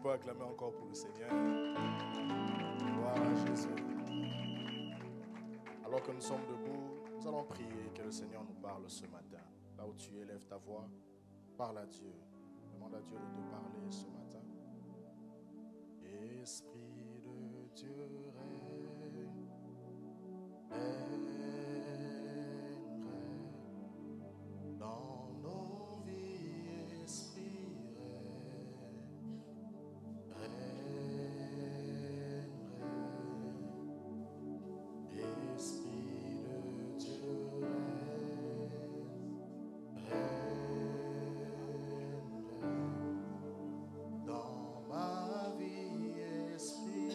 peut acclamer encore pour le Seigneur. Gloire à Jésus. Alors que nous sommes debout, nous allons prier que le Seigneur nous parle ce matin. Là où tu élèves ta voix, parle à Dieu. Demande à Dieu de te parler ce matin. Esprit de Dieu règne, dans nos vies, esprit Esprit de Dieu dans ma vie, esprit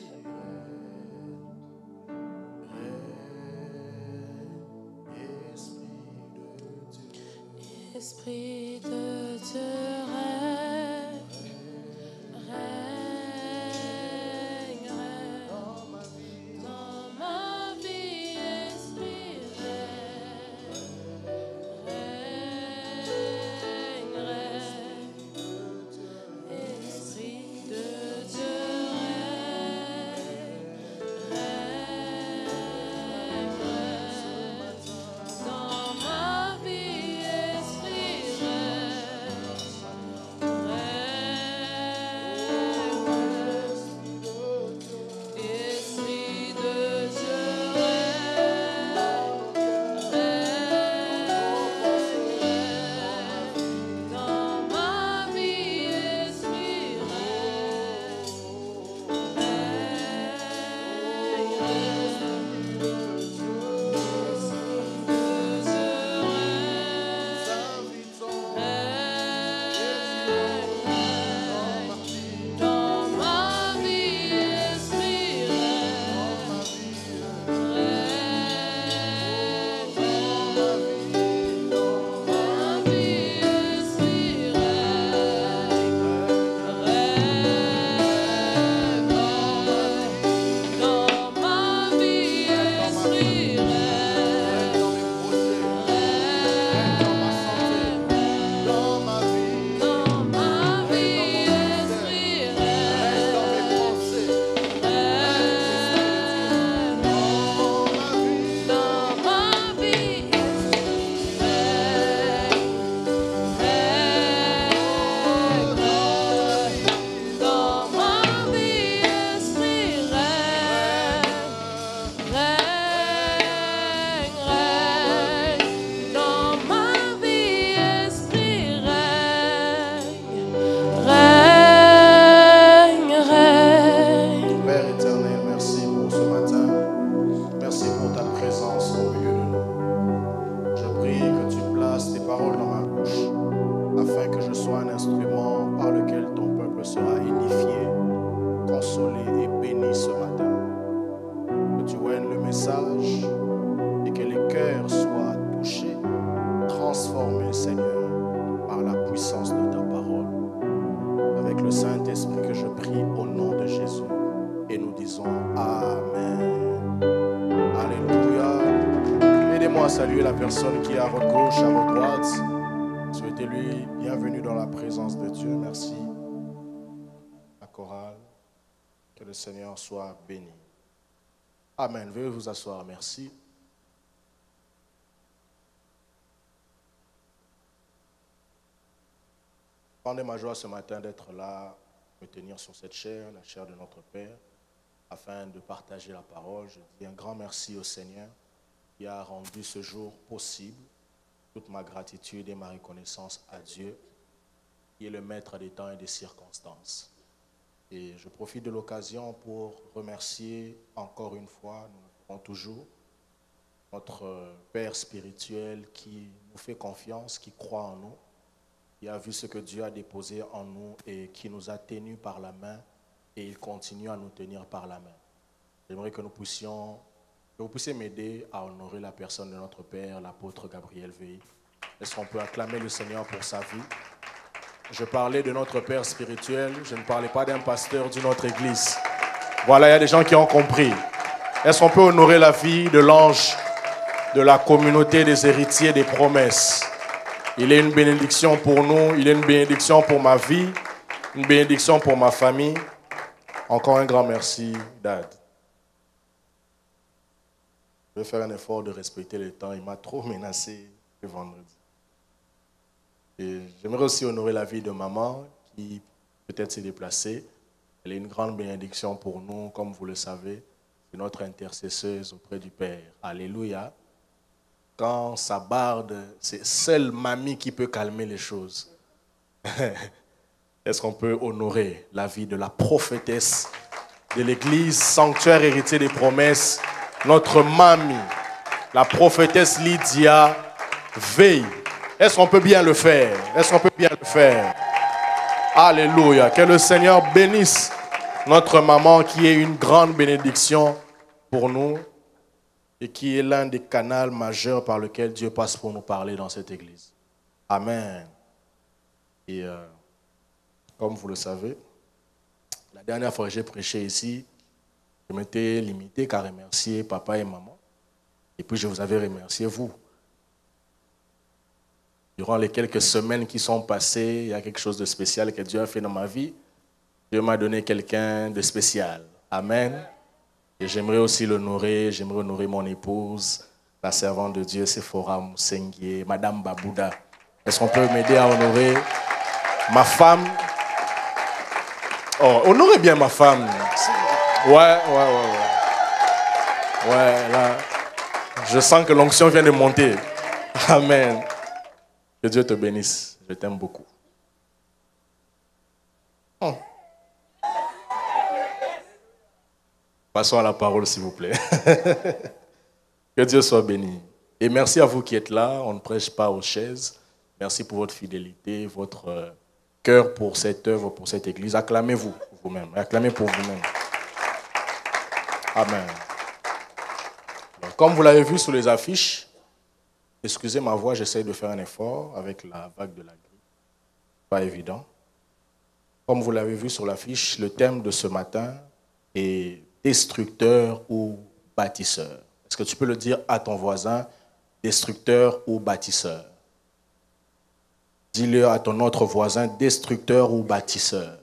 Esprit de Dieu règne, règne, dans ma vie, esprit règne, esprit de Dieu dans ma vie, esprit esprit de Dieu dans ma vie, esprit dans ma vie, esprit dans ma vie, esprit dans ma vie, dans ma vie, esprit dans mes pensées, dans ma vie, dans ma vie, esprit dans ma vie, esprit Père éternel, merci pour ce matin. Merci pour ta présence au milieu de nous. Je prie que tu places tes paroles dans ma bouche, afin que je sois un instrument par lequel ton peuple sera édifié, consolé et béni ce matin. Que tu oignes le message et que les cœurs soient touchés, transformés, Seigneur, par la puissance de ta parole. Avec le Saint-Esprit que je prie au nom de Jésus. Et nous disons Amen. Alléluia. Aidez-moi à saluer la personne qui est à votre gauche, à votre droite. Souhaitez-lui bienvenue dans la présence de Dieu. Merci. La chorale. Que le Seigneur soit béni. Amen. Veuillez vous asseoir. Merci. Rendez ma joie ce matin d'être là, me tenir sur cette chair, la chair de notre Père, afin de partager la parole. Je dis un grand merci au Seigneur qui a rendu ce jour possible. Toute ma gratitude et ma reconnaissance à Dieu, qui est le maître des temps et des circonstances. Et je profite de l'occasion pour remercier encore une fois, nous le ferons toujours, notre Père spirituel qui nous fait confiance, qui croit en nous, qui a vu ce que Dieu a déposé en nous et qui nous a tenus par la main et il continue à nous tenir par la main. J'aimerais que vous puissiez m'aider à honorer la personne de notre Père, l'apôtre Gabriel Veil. Est-ce qu'on peut acclamer le Seigneur pour sa vie? Je parlais de notre Père spirituel, je ne parlais pas d'un pasteur d'une autre église. Voilà, il y a des gens qui ont compris. Est-ce qu'on peut honorer la vie de l'ange de la communauté des héritiers des promesses? Il est une bénédiction pour nous, il est une bénédiction pour ma vie. Une bénédiction pour ma famille. Encore un grand merci, Dad. Je vais faire un effort de respecter le temps. Il m'a trop menacé le vendredi. Et j'aimerais aussi honorer la vie de maman qui peut-être s'est déplacée. Elle est une grande bénédiction pour nous, comme vous le savez. C'est notre intercesseuse auprès du Père. Alléluia. Quand ça barde, c'est seule mamie qui peut calmer les choses. Est-ce qu'on peut honorer la vie de la prophétesse de l'Église, sanctuaire héritier des promesses, notre mamie, la prophétesse Lydia Veille. Est-ce qu'on peut bien le faire? Est-ce qu'on peut bien le faire? Alléluia. Que le Seigneur bénisse notre maman qui est une grande bénédiction pour nous et qui est l'un des canaux majeurs par lequel Dieu passe pour nous parler dans cette église. Amen. Et comme vous le savez, la dernière fois que j'ai prêché ici, je m'étais limité qu'à remercier papa et maman. Et puis je vous avais remercié vous. Durant les quelques semaines qui sont passées, il y a quelque chose de spécial que Dieu a fait dans ma vie. Dieu m'a donné quelqu'un de spécial. Amen. Et j'aimerais aussi l'honorer. J'aimerais honorer mon épouse, la servante de Dieu, Sephora Moussenguier, Madame Babouda. Est-ce qu'on peut m'aider à honorer ma femme? Oh, honorez bien ma femme. Ouais, là. Je sens que l'onction vient de monter. Amen. Que Dieu te bénisse. Je t'aime beaucoup. Passons à la parole, s'il vous plaît. Que Dieu soit béni. Et merci à vous qui êtes là. On ne prêche pas aux chaises. Merci pour votre fidélité, votre cœur pour cette œuvre, pour cette église. Acclamez-vous vous-même. Acclamez pour vous-même. Amen. Alors, comme vous l'avez vu sur les affiches, excusez ma voix, j'essaie de faire un effort avec la vague de la grippe. Pas évident. Comme vous l'avez vu sur l'affiche, le thème de ce matin est destructeur ou bâtisseur. Est-ce que tu peux le dire à ton voisin, destructeur ou bâtisseur? Dis-le à ton autre voisin, destructeur ou bâtisseur.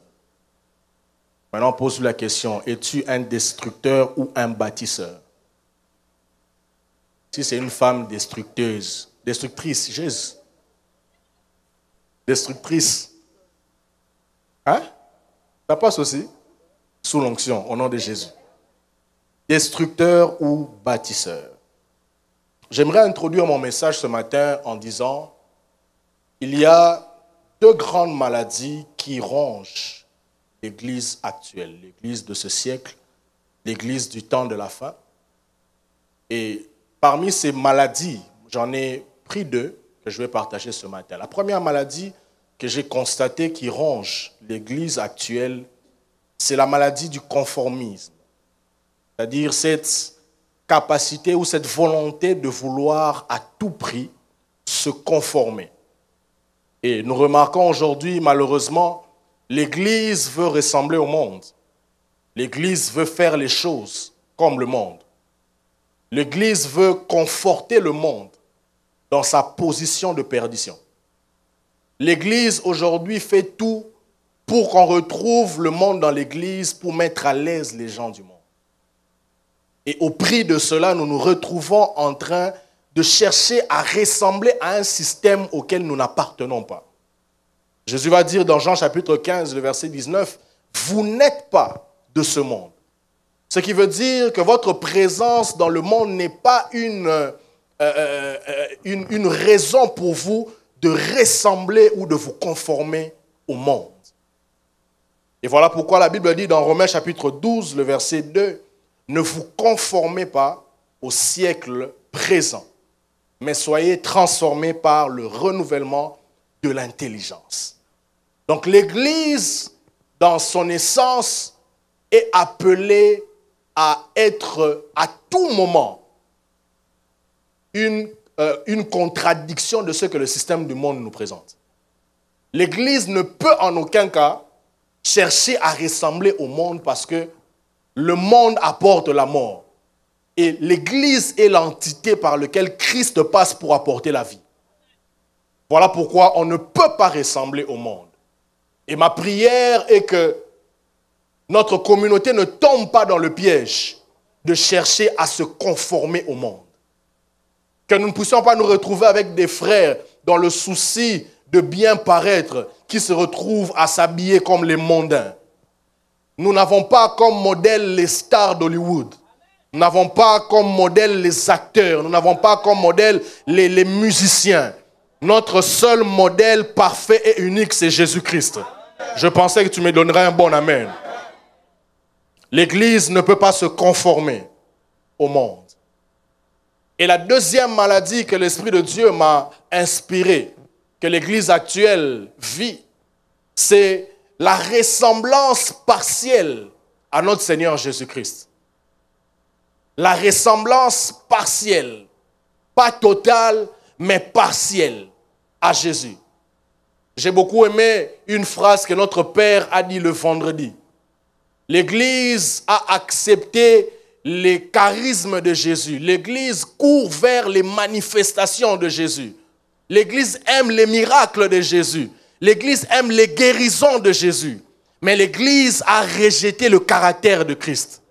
Maintenant, pose la question, es-tu un destructeur ou un bâtisseur? Si c'est une femme destructrice, Jésus. Destructrice. Hein? Ça passe aussi? Sous l'onction, au nom de Jésus. Destructeur ou bâtisseur. J'aimerais introduire mon message ce matin en disant, il y a deux grandes maladies qui rongent l'Église actuelle, l'Église de ce siècle, l'Église du temps de la fin. Et parmi ces maladies, j'en ai pris deux que je vais partager ce matin. La première maladie que j'ai constatée qui ronge l'Église actuelle, c'est la maladie du conformisme. C'est-à-dire cette capacité ou cette volonté de vouloir à tout prix se conformer. Et nous remarquons aujourd'hui, malheureusement, l'Église veut ressembler au monde. L'Église veut faire les choses comme le monde. L'Église veut conforter le monde dans sa position de perdition. L'Église aujourd'hui fait tout pour qu'on retrouve le monde dans l'Église, pour mettre à l'aise les gens du monde. Et au prix de cela, nous nous retrouvons en train de chercher à ressembler à un système auquel nous n'appartenons pas. Jésus va dire dans Jean chapitre 15, le verset 19, « Vous n'êtes pas de ce monde ». Ce qui veut dire que votre présence dans le monde n'est pas une raison pour vous de ressembler ou de vous conformer au monde. Et voilà pourquoi la Bible dit dans Romains chapitre 12, le verset 2, « Ne vous conformez pas au siècle présent, mais soyez transformés par le renouvellement de l'intelligence. » Donc l'Église, dans son essence, est appelée à être à tout moment une contradiction de ce que le système du monde nous présente. L'Église ne peut en aucun cas chercher à ressembler au monde parce que le monde apporte la mort. Et l'Église est l'entité par laquelle Christ passe pour apporter la vie. Voilà pourquoi on ne peut pas ressembler au monde. Et ma prière est que notre communauté ne tombe pas dans le piège de chercher à se conformer au monde. Que nous ne puissions pas nous retrouver avec des frères dans le souci de bien paraître qui se retrouvent à s'habiller comme les mondains. Nous n'avons pas comme modèle les stars d'Hollywood. Nous n'avons pas comme modèle les acteurs. Nous n'avons pas comme modèle les musiciens. Notre seul modèle parfait et unique, c'est Jésus-Christ. Je pensais que tu me donnerais un bon amen. L'Église ne peut pas se conformer au monde. Et la deuxième maladie que l'Esprit de Dieu m'a inspiré, que l'Église actuelle vit, c'est la ressemblance partielle à notre Seigneur Jésus-Christ. La ressemblance partielle, pas totale, mais partielle à Jésus. J'ai beaucoup aimé une phrase que notre Père a dit le vendredi. L'Église a accepté les charismes de Jésus. L'Église court vers les manifestations de Jésus. L'Église aime les miracles de Jésus. L'Église aime les guérisons de Jésus. Mais l'Église a rejeté le caractère de Christ.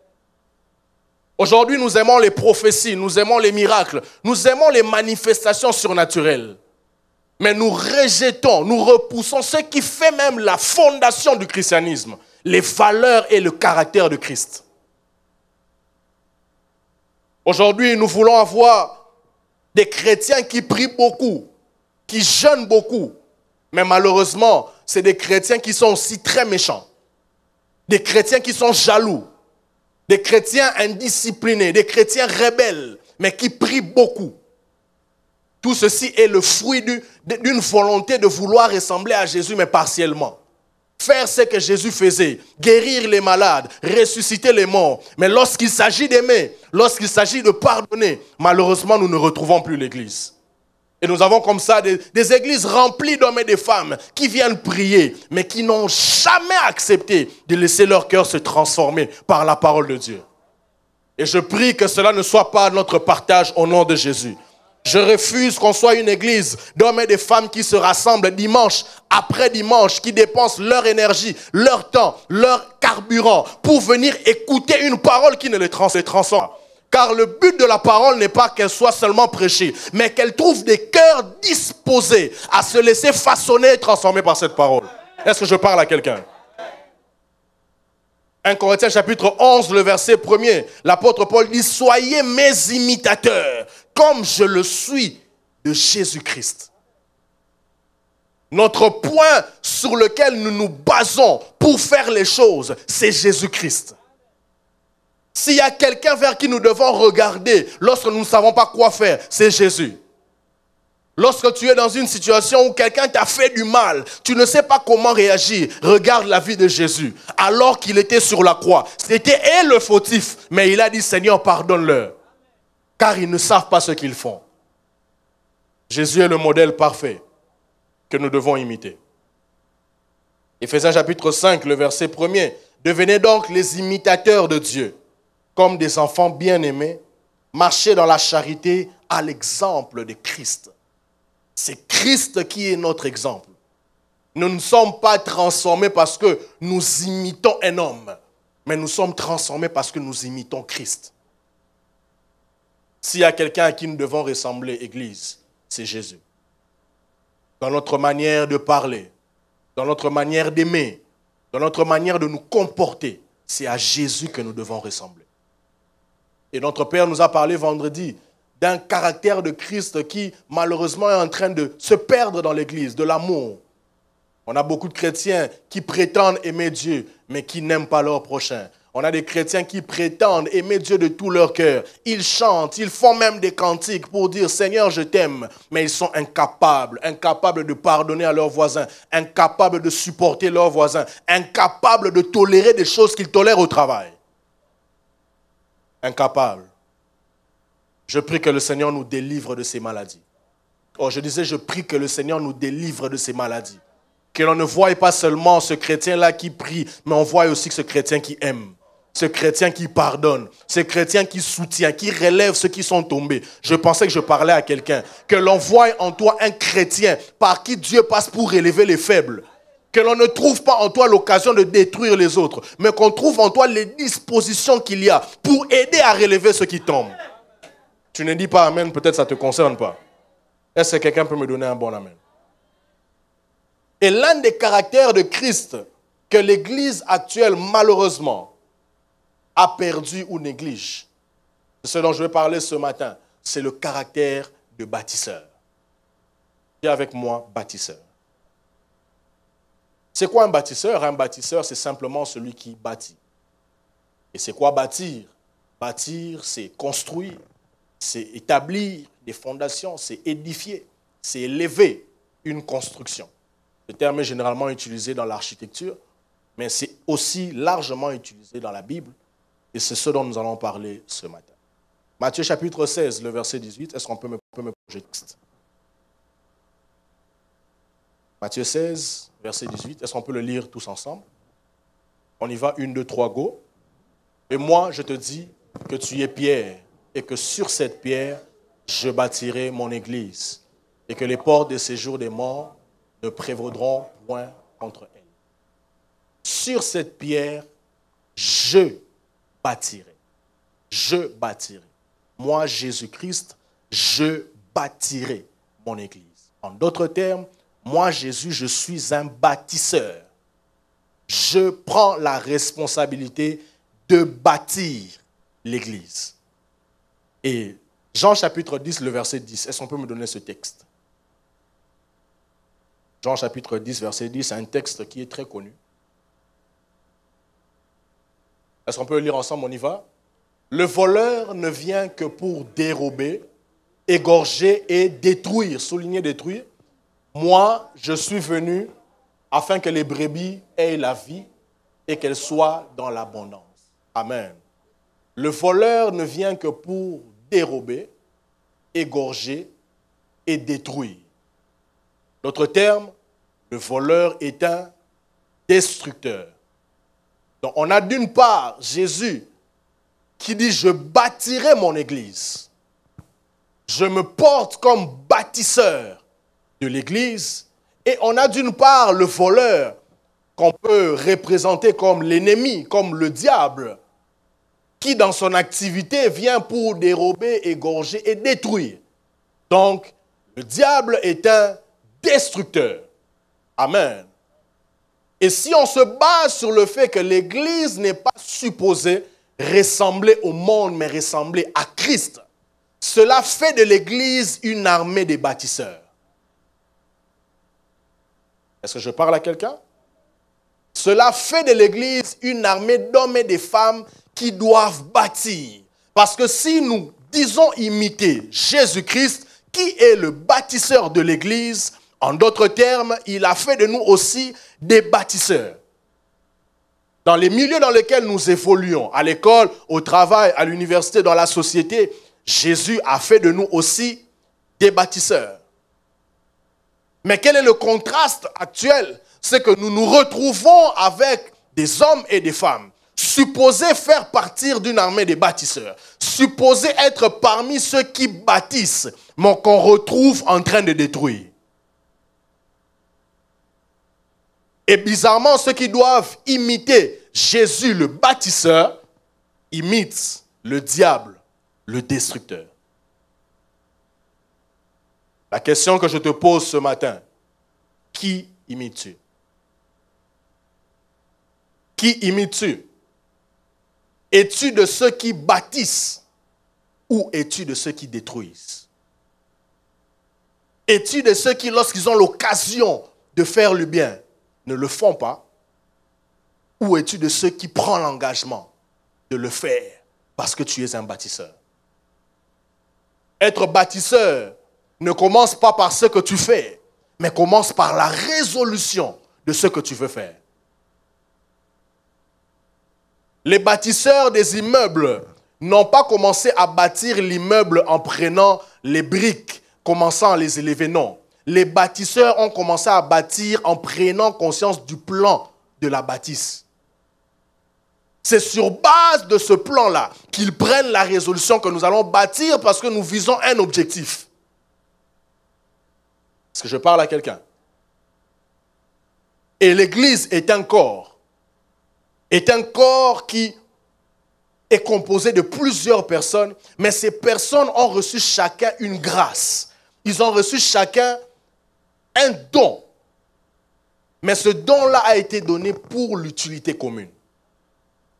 Aujourd'hui, nous aimons les prophéties, nous aimons les miracles, nous aimons les manifestations surnaturelles. Mais nous rejetons, nous repoussons ce qui fait même la fondation du christianisme, les valeurs et le caractère de Christ. Aujourd'hui, nous voulons avoir des chrétiens qui prient beaucoup, qui jeûnent beaucoup. Mais malheureusement, c'est des chrétiens qui sont aussi très méchants. Des chrétiens qui sont jaloux. Des chrétiens indisciplinés, des chrétiens rebelles, mais qui prient beaucoup. Tout ceci est le fruit d'une volonté de vouloir ressembler à Jésus, mais partiellement. Faire ce que Jésus faisait, guérir les malades, ressusciter les morts. Mais lorsqu'il s'agit d'aimer, lorsqu'il s'agit de pardonner, malheureusement, nous ne retrouvons plus l'Église. Et nous avons comme ça des églises remplies d'hommes et de femmes qui viennent prier, mais qui n'ont jamais accepté de laisser leur cœur se transformer par la parole de Dieu. Et je prie que cela ne soit pas notre partage au nom de Jésus. Je refuse qu'on soit une église d'hommes et de femmes qui se rassemblent dimanche après dimanche, qui dépensent leur énergie, leur temps, leur carburant pour venir écouter une parole qui ne les transforme. Car le but de la parole n'est pas qu'elle soit seulement prêchée, mais qu'elle trouve des cœurs disposés à se laisser façonner et transformer par cette parole. Est-ce que je parle à quelqu'un? 1 Corinthiens chapitre 11, le verset 1er, l'apôtre Paul dit « Soyez mes imitateurs, comme je le suis de Jésus-Christ. » Notre point sur lequel nous nous basons pour faire les choses, c'est Jésus-Christ. S'il y a quelqu'un vers qui nous devons regarder lorsque nous ne savons pas quoi faire, c'est Jésus. Lorsque tu es dans une situation où quelqu'un t'a fait du mal, tu ne sais pas comment réagir, regarde la vie de Jésus. Alors qu'il était sur la croix, c'était elle le fautif, mais il a dit « Seigneur, pardonne-leur, car ils ne savent pas ce qu'ils font. » Jésus est le modèle parfait que nous devons imiter. Éphésiens chapitre 5, le verset 1er. « Devenez donc les imitateurs de Dieu, comme des enfants bien-aimés, marchez dans la charité à l'exemple de Christ. » C'est Christ qui est notre exemple. Nous ne sommes pas transformés parce que nous imitons un homme, mais nous sommes transformés parce que nous imitons Christ. S'il y a quelqu'un à qui nous devons ressembler, Église, c'est Jésus. Dans notre manière de parler, dans notre manière d'aimer, dans notre manière de nous comporter, c'est à Jésus que nous devons ressembler. Et notre Père nous a parlé vendredi d'un caractère de Christ qui, malheureusement, est en train de se perdre dans l'Église, de l'amour. On a beaucoup de chrétiens qui prétendent aimer Dieu, mais qui n'aiment pas leur prochain. On a des chrétiens qui prétendent aimer Dieu de tout leur cœur. Ils chantent, ils font même des cantiques pour dire « Seigneur, je t'aime », mais ils sont incapables de pardonner à leurs voisins, incapables de supporter leurs voisins, incapables de tolérer des choses qu'ils tolèrent au travail. Incapables. Je prie que le Seigneur nous délivre de ces maladies. Oh, je disais, je prie que le Seigneur nous délivre de ces maladies. Que l'on ne voie pas seulement ce chrétien-là qui prie, mais on voit aussi ce chrétien qui aime, ce chrétien qui pardonne, ce chrétien qui soutient, qui relève ceux qui sont tombés. Je pensais que je parlais à quelqu'un. Que l'on voie en toi un chrétien par qui Dieu passe pour élever les faibles. Que l'on ne trouve pas en toi l'occasion de détruire les autres, mais qu'on trouve en toi les dispositions qu'il y a pour aider à relever ceux qui tombent. Tu ne dis pas amen, peut-être ça ne te concerne pas. Est-ce que quelqu'un peut me donner un bon amen? Et l'un des caractères de Christ que l'Église actuelle, malheureusement, a perdu ou néglige, c'est ce dont je vais parler ce matin, c'est le caractère de bâtisseur. Dis avec moi, bâtisseur. C'est quoi un bâtisseur? Un bâtisseur, c'est simplement celui qui bâtit. Et c'est quoi bâtir? Bâtir, c'est construire, c'est établir des fondations, c'est édifier, c'est élever une construction. Ce terme est généralement utilisé dans l'architecture, mais c'est aussi largement utilisé dans la Bible. Et c'est ce dont nous allons parler ce matin. Matthieu chapitre 16, le verset 18. Est-ce qu'on peut me projeter le texte? Matthieu 16, verset 18. Est-ce qu'on peut le lire tous ensemble? On y va, 1, 2, 3, go. Et moi, je te dis que tu es Pierre, et que sur cette pierre, je bâtirai mon église, et que les portes de séjour des morts ne prévaudront point contre elle. Sur cette pierre, je bâtirai. Je bâtirai. Moi, Jésus-Christ, je bâtirai mon église. En d'autres termes, moi, Jésus, je suis un bâtisseur. Je prends la responsabilité de bâtir l'église. Et Jean chapitre 10, le verset 10, est-ce qu'on peut me donner ce texte? Jean chapitre 10, verset 10, c'est un texte qui est très connu. Est-ce qu'on peut le lire ensemble? On y va. Le voleur ne vient que pour dérober, égorger et détruire. Souligner détruire. Moi, je suis venu afin que les brebis aient la vie et qu'elles soient dans l'abondance. Amen. Le voleur ne vient que pour dérober, égorger et détruire. D'autres termes, le voleur est un destructeur. Donc on a d'une part Jésus qui dit « Je bâtirai mon église ». Je me porte comme bâtisseur de l'église. Et on a d'une part le voleur qu'on peut représenter comme l'ennemi, comme le diable, qui dans son activité vient pour dérober, égorger et détruire. Donc, le diable est un destructeur. Amen. Et si on se base sur le fait que l'église n'est pas supposée ressembler au monde, mais ressembler à Christ, cela fait de l'église une armée des bâtisseurs. Est-ce que je parle à quelqu'un? Cela fait de l'église une armée d'hommes et de femmes qui doivent bâtir. Parce que si nous disons imiter Jésus-Christ, qui est le bâtisseur de l'église, en d'autres termes, il a fait de nous aussi des bâtisseurs. Dans les milieux dans lesquels nous évoluons, à l'école, au travail, à l'université, dans la société, Jésus a fait de nous aussi des bâtisseurs. Mais quel est le contraste actuel? C'est que nous nous retrouvons avec des hommes et des femmes supposés faire partie d'une armée des bâtisseurs, supposés être parmi ceux qui bâtissent, mais qu'on retrouve en train de détruire. Et bizarrement, ceux qui doivent imiter Jésus, le bâtisseur, imitent le diable, le destructeur. La question que je te pose ce matin, qui imites-tu? Qui imites-tu? Es-tu de ceux qui bâtissent ou es-tu de ceux qui détruisent? Es-tu de ceux qui, lorsqu'ils ont l'occasion de faire le bien, ne le font pas? Ou es-tu de ceux qui prennent l'engagement de le faire parce que tu es un bâtisseur? Être bâtisseur ne commence pas par ce que tu fais, mais commence par la résolution de ce que tu veux faire. Les bâtisseurs des immeubles n'ont pas commencé à bâtir l'immeuble en prenant les briques, commençant à les élever, non. Les bâtisseurs ont commencé à bâtir en prenant conscience du plan de la bâtisse. C'est sur base de ce plan-là qu'ils prennent la résolution que nous allons bâtir parce que nous visons un objectif. Est-ce que je parle à quelqu'un? Et l'Église est un corps. Est un corps qui est composé de plusieurs personnes, mais ces personnes ont reçu chacun une grâce. Ils ont reçu chacun un don. Mais ce don-là a été donné pour l'utilité commune.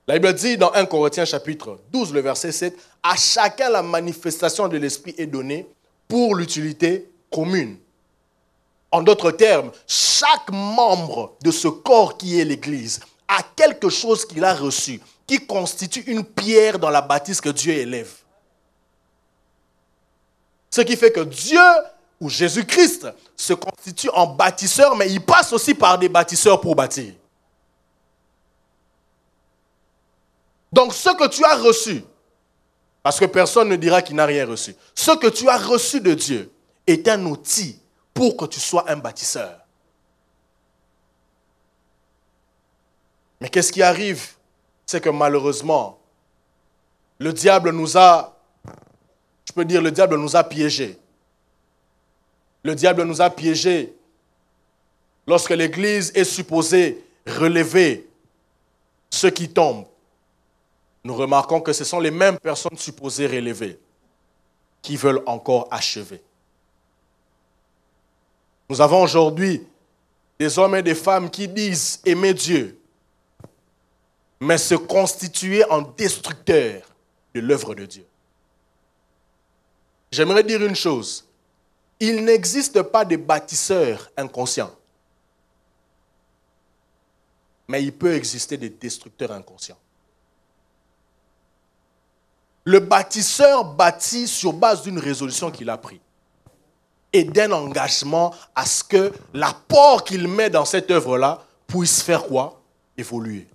La Bible dit dans 1 Corinthiens chapitre 12, le verset 7, « À chacun la manifestation de l'Esprit est donnée pour l'utilité commune. » En d'autres termes, chaque membre de ce corps qui est l'Église a quelque chose qu'il a reçu, qui constitue une pierre dans la bâtisse que Dieu élève. Ce qui fait que Dieu, ou Jésus-Christ, se constitue en bâtisseur, mais il passe aussi par des bâtisseurs pour bâtir. Donc ce que tu as reçu, parce que personne ne dira qu'il n'a rien reçu, ce que tu as reçu de Dieu est un outil pour que tu sois un bâtisseur. Mais qu'est-ce qui arrive? C'est que malheureusement, le diable nous a, je peux dire, le diable nous a piégés. Le diable nous a piégés lorsque l'Église est supposée relever ceux qui tombent. Nous remarquons que ce sont les mêmes personnes supposées relever qui veulent encore achever. Nous avons aujourd'hui des hommes et des femmes qui disent aimer Dieu, mais se constituer en destructeurs de l'œuvre de Dieu. J'aimerais dire une chose. Il n'existe pas de bâtisseurs inconscients. Mais il peut exister des destructeurs inconscients. Le bâtisseur bâtit sur base d'une résolution qu'il a prise et d'un engagement à ce que l'apport qu'il met dans cette œuvre-là puisse faire quoi? Évoluer.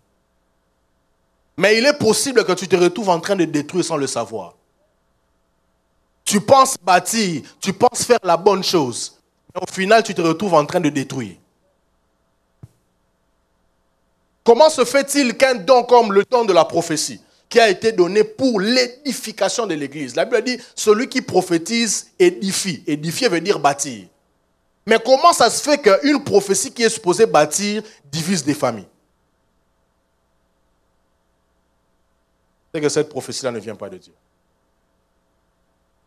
Mais il est possible que tu te retrouves en train de détruire sans le savoir. Tu penses bâtir, tu penses faire la bonne chose, mais au final, tu te retrouves en train de détruire. Comment se fait-il qu'un don comme le don de la prophétie, qui a été donné pour l'édification de l'Église, la Bible dit, celui qui prophétise édifie. Édifier veut dire bâtir. Mais comment ça se fait qu'une prophétie qui est supposée bâtir divise des familles? C'est que cette prophétie-là ne vient pas de Dieu.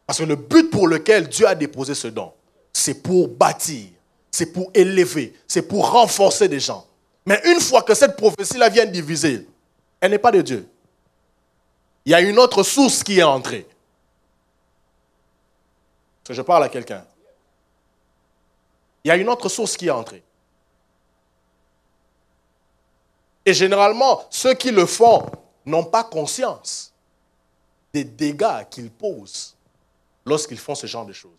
Parce que le but pour lequel Dieu a déposé ce don, c'est pour bâtir, c'est pour élever, c'est pour renforcer des gens. Mais une fois que cette prophétie-là vient diviser, elle n'est pas de Dieu. Il y a une autre source qui est entrée. Est-ce que je parle à quelqu'un? Il y a une autre source qui est entrée. Et généralement, ceux qui le font n'ont pas conscience des dégâts qu'ils posent lorsqu'ils font ce genre de choses.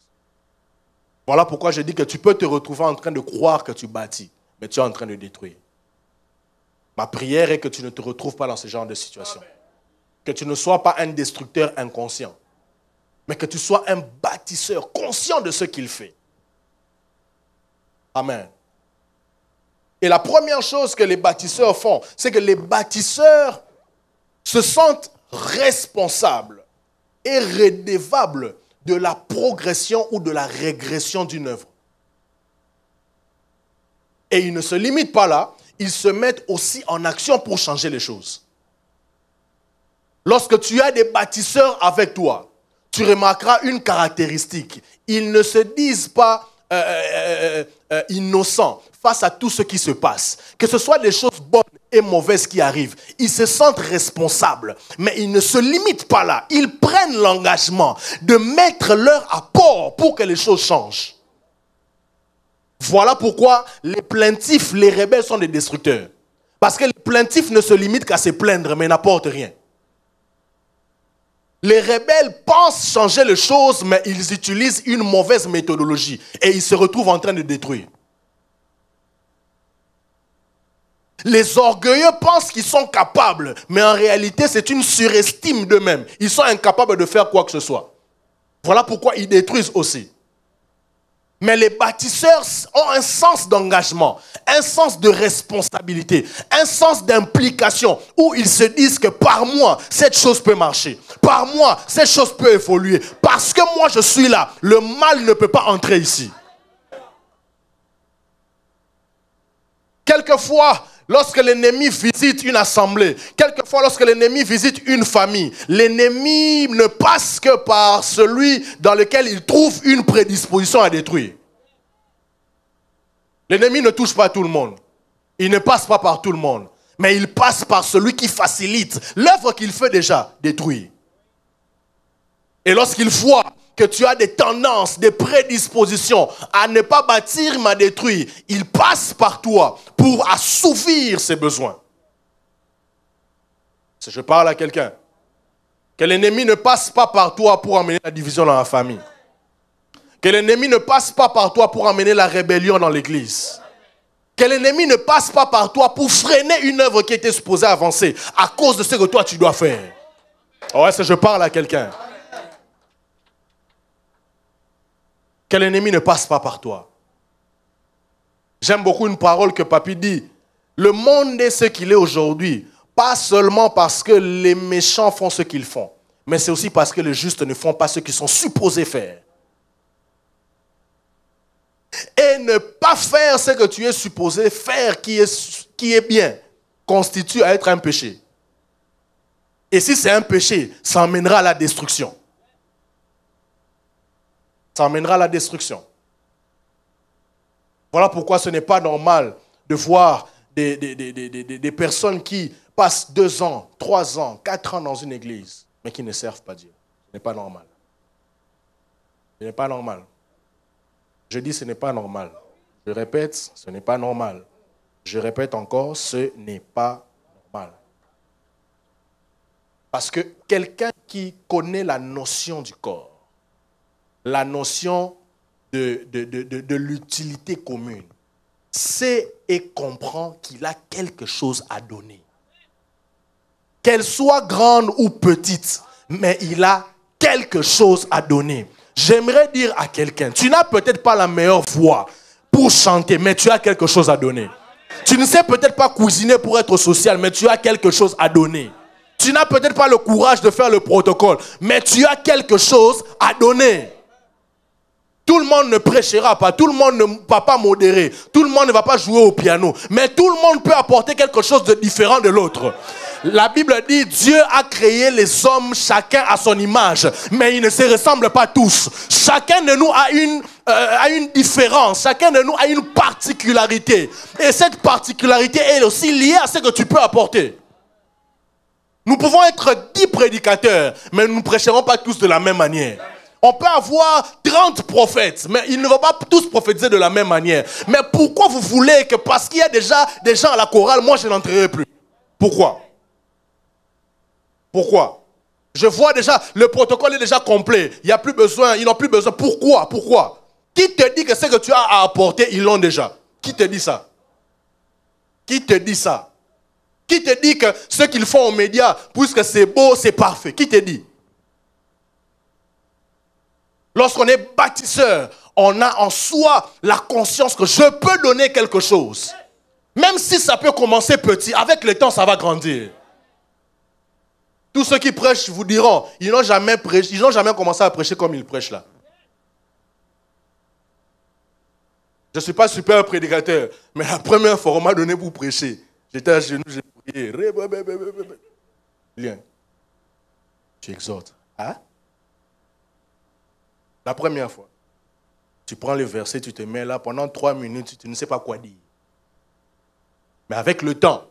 Voilà pourquoi je dis que tu peux te retrouver en train de croire que tu bâtis, mais tu es en train de détruire. Ma prière est que tu ne te retrouves pas dans ce genre de situation. Que tu ne sois pas un destructeur inconscient, mais que tu sois un bâtisseur conscient de ce qu'il fait. Amen. Et la première chose que les bâtisseurs font, c'est que les bâtisseurs se sentent responsables et redevables de la progression ou de la régression d'une œuvre. Et ils ne se limitent pas là, ils se mettent aussi en action pour changer les choses. Lorsque tu as des bâtisseurs avec toi, tu remarqueras une caractéristique. Ils ne se disent pas innocents face à tout ce qui se passe. Que ce soit des choses bonnes et mauvaises qui arrivent, ils se sentent responsables. Mais ils ne se limitent pas là. Ils prennent l'engagement de mettre leur apport pour que les choses changent. Voilà pourquoi les plaintifs, les rebelles sont des destructeurs. Parce que les plaintifs ne se limitent qu'à se plaindre, mais n'apportent rien. Les rebelles pensent changer les choses, mais ils utilisent une mauvaise méthodologie. Et ils se retrouvent en train de détruire. Les orgueilleux pensent qu'ils sont capables, mais en réalité, c'est une surestime d'eux-mêmes. Ils sont incapables de faire quoi que ce soit. Voilà pourquoi ils détruisent aussi. Mais les bâtisseurs ont un sens d'engagement, un sens de responsabilité, un sens d'implication où ils se disent que par moi, cette chose peut marcher. Par moi, cette chose peut évoluer. Parce que moi, je suis là, le mal ne peut pas entrer ici. Quelquefois, lorsque l'ennemi visite une assemblée, quelquefois lorsque l'ennemi visite une famille, l'ennemi ne passe que par celui dans lequel il trouve une prédisposition à détruire. L'ennemi ne touche pas tout le monde. Il ne passe pas par tout le monde. Mais il passe par celui qui facilite l'œuvre qu'il fait déjà détruire. Et lorsqu'il voit que tu as des tendances, des prédispositions à ne pas bâtir mais à détruire, il passe par toi pour assouvir ses besoins. Si je parle à quelqu'un, que l'ennemi ne passe pas par toi pour amener la division dans la famille. Que l'ennemi ne passe pas par toi pour amener la rébellion dans l'église. Que l'ennemi ne passe pas par toi pour freiner une œuvre qui était supposée avancer à cause de ce que toi tu dois faire. Oh, est-ce que je parle à quelqu'un? Que l'ennemi ne passe pas par toi. J'aime beaucoup une parole que Papy dit. Le monde est ce qu'il est aujourd'hui, pas seulement parce que les méchants font ce qu'ils font, mais c'est aussi parce que les justes ne font pas ce qu'ils sont supposés faire. Et ne pas faire ce que tu es supposé faire qui est bien, constitue à être un péché. Et si c'est un péché, ça emmènera à la destruction. Ça emmènera à la destruction. Voilà pourquoi ce n'est pas normal de voir des personnes qui passent 2 ans, 3 ans, 4 ans dans une église, mais qui ne servent pas Dieu. Ce n'est pas normal. Ce n'est pas normal. Je dis ce n'est pas normal. Je répète, ce n'est pas normal. Je répète encore, ce n'est pas normal. Parce que quelqu'un qui connaît la notion du corps, la notion de l'utilité commune, sait et comprend qu'il a quelque chose à donner. Qu'elle soit grande ou petite, mais il a quelque chose à donner. J'aimerais dire à quelqu'un, tu n'as peut-être pas la meilleure voix pour chanter, mais tu as quelque chose à donner. Tu ne sais peut-être pas cuisiner pour être social, mais tu as quelque chose à donner. Tu n'as peut-être pas le courage de faire le protocole, mais tu as quelque chose à donner. Tout le monde ne prêchera pas, tout le monde ne va pas modérer, tout le monde ne va pas jouer au piano, mais tout le monde peut apporter quelque chose de différent de l'autre. La Bible dit, Dieu a créé les hommes chacun à son image, mais ils ne se ressemblent pas tous. Chacun de nous a une différence, chacun de nous a une particularité. Et cette particularité est aussi liée à ce que tu peux apporter. Nous pouvons être 10 prédicateurs, mais nous ne prêcherons pas tous de la même manière. On peut avoir 30 prophètes, mais ils ne vont pas tous prophétiser de la même manière. Mais pourquoi vous voulez que, parce qu'il y a déjà des gens à la chorale, moi je n'entrerai plus? Pourquoi? Pourquoi? Je vois déjà, le protocole est déjà complet. Il n'y a plus besoin, ils n'ont plus besoin. Pourquoi? Pourquoi? Qui te dit que ce que tu as à apporter, ils l'ont déjà? Qui te dit ça? Qui te dit ça? Qui te dit que ce qu'ils font aux médias, puisque c'est beau, c'est parfait? Qui te dit? Lorsqu'on est bâtisseur, on a en soi la conscience que je peux donner quelque chose. Même si ça peut commencer petit, avec le temps, ça va grandir. Tous ceux qui prêchent vous diront, ils n'ont jamais prêché, ils n'ont jamais commencé à prêcher comme ils prêchent là. Je ne suis pas super prédicateur, mais la première fois qu'on m'a donné pour prêcher, j'étais à genoux, j'ai prié. Viens. Tu exhortes. Hein? La première fois. Tu prends le verset, tu te mets là, pendant 3 minutes, tu ne sais pas quoi dire. Mais avec le temps,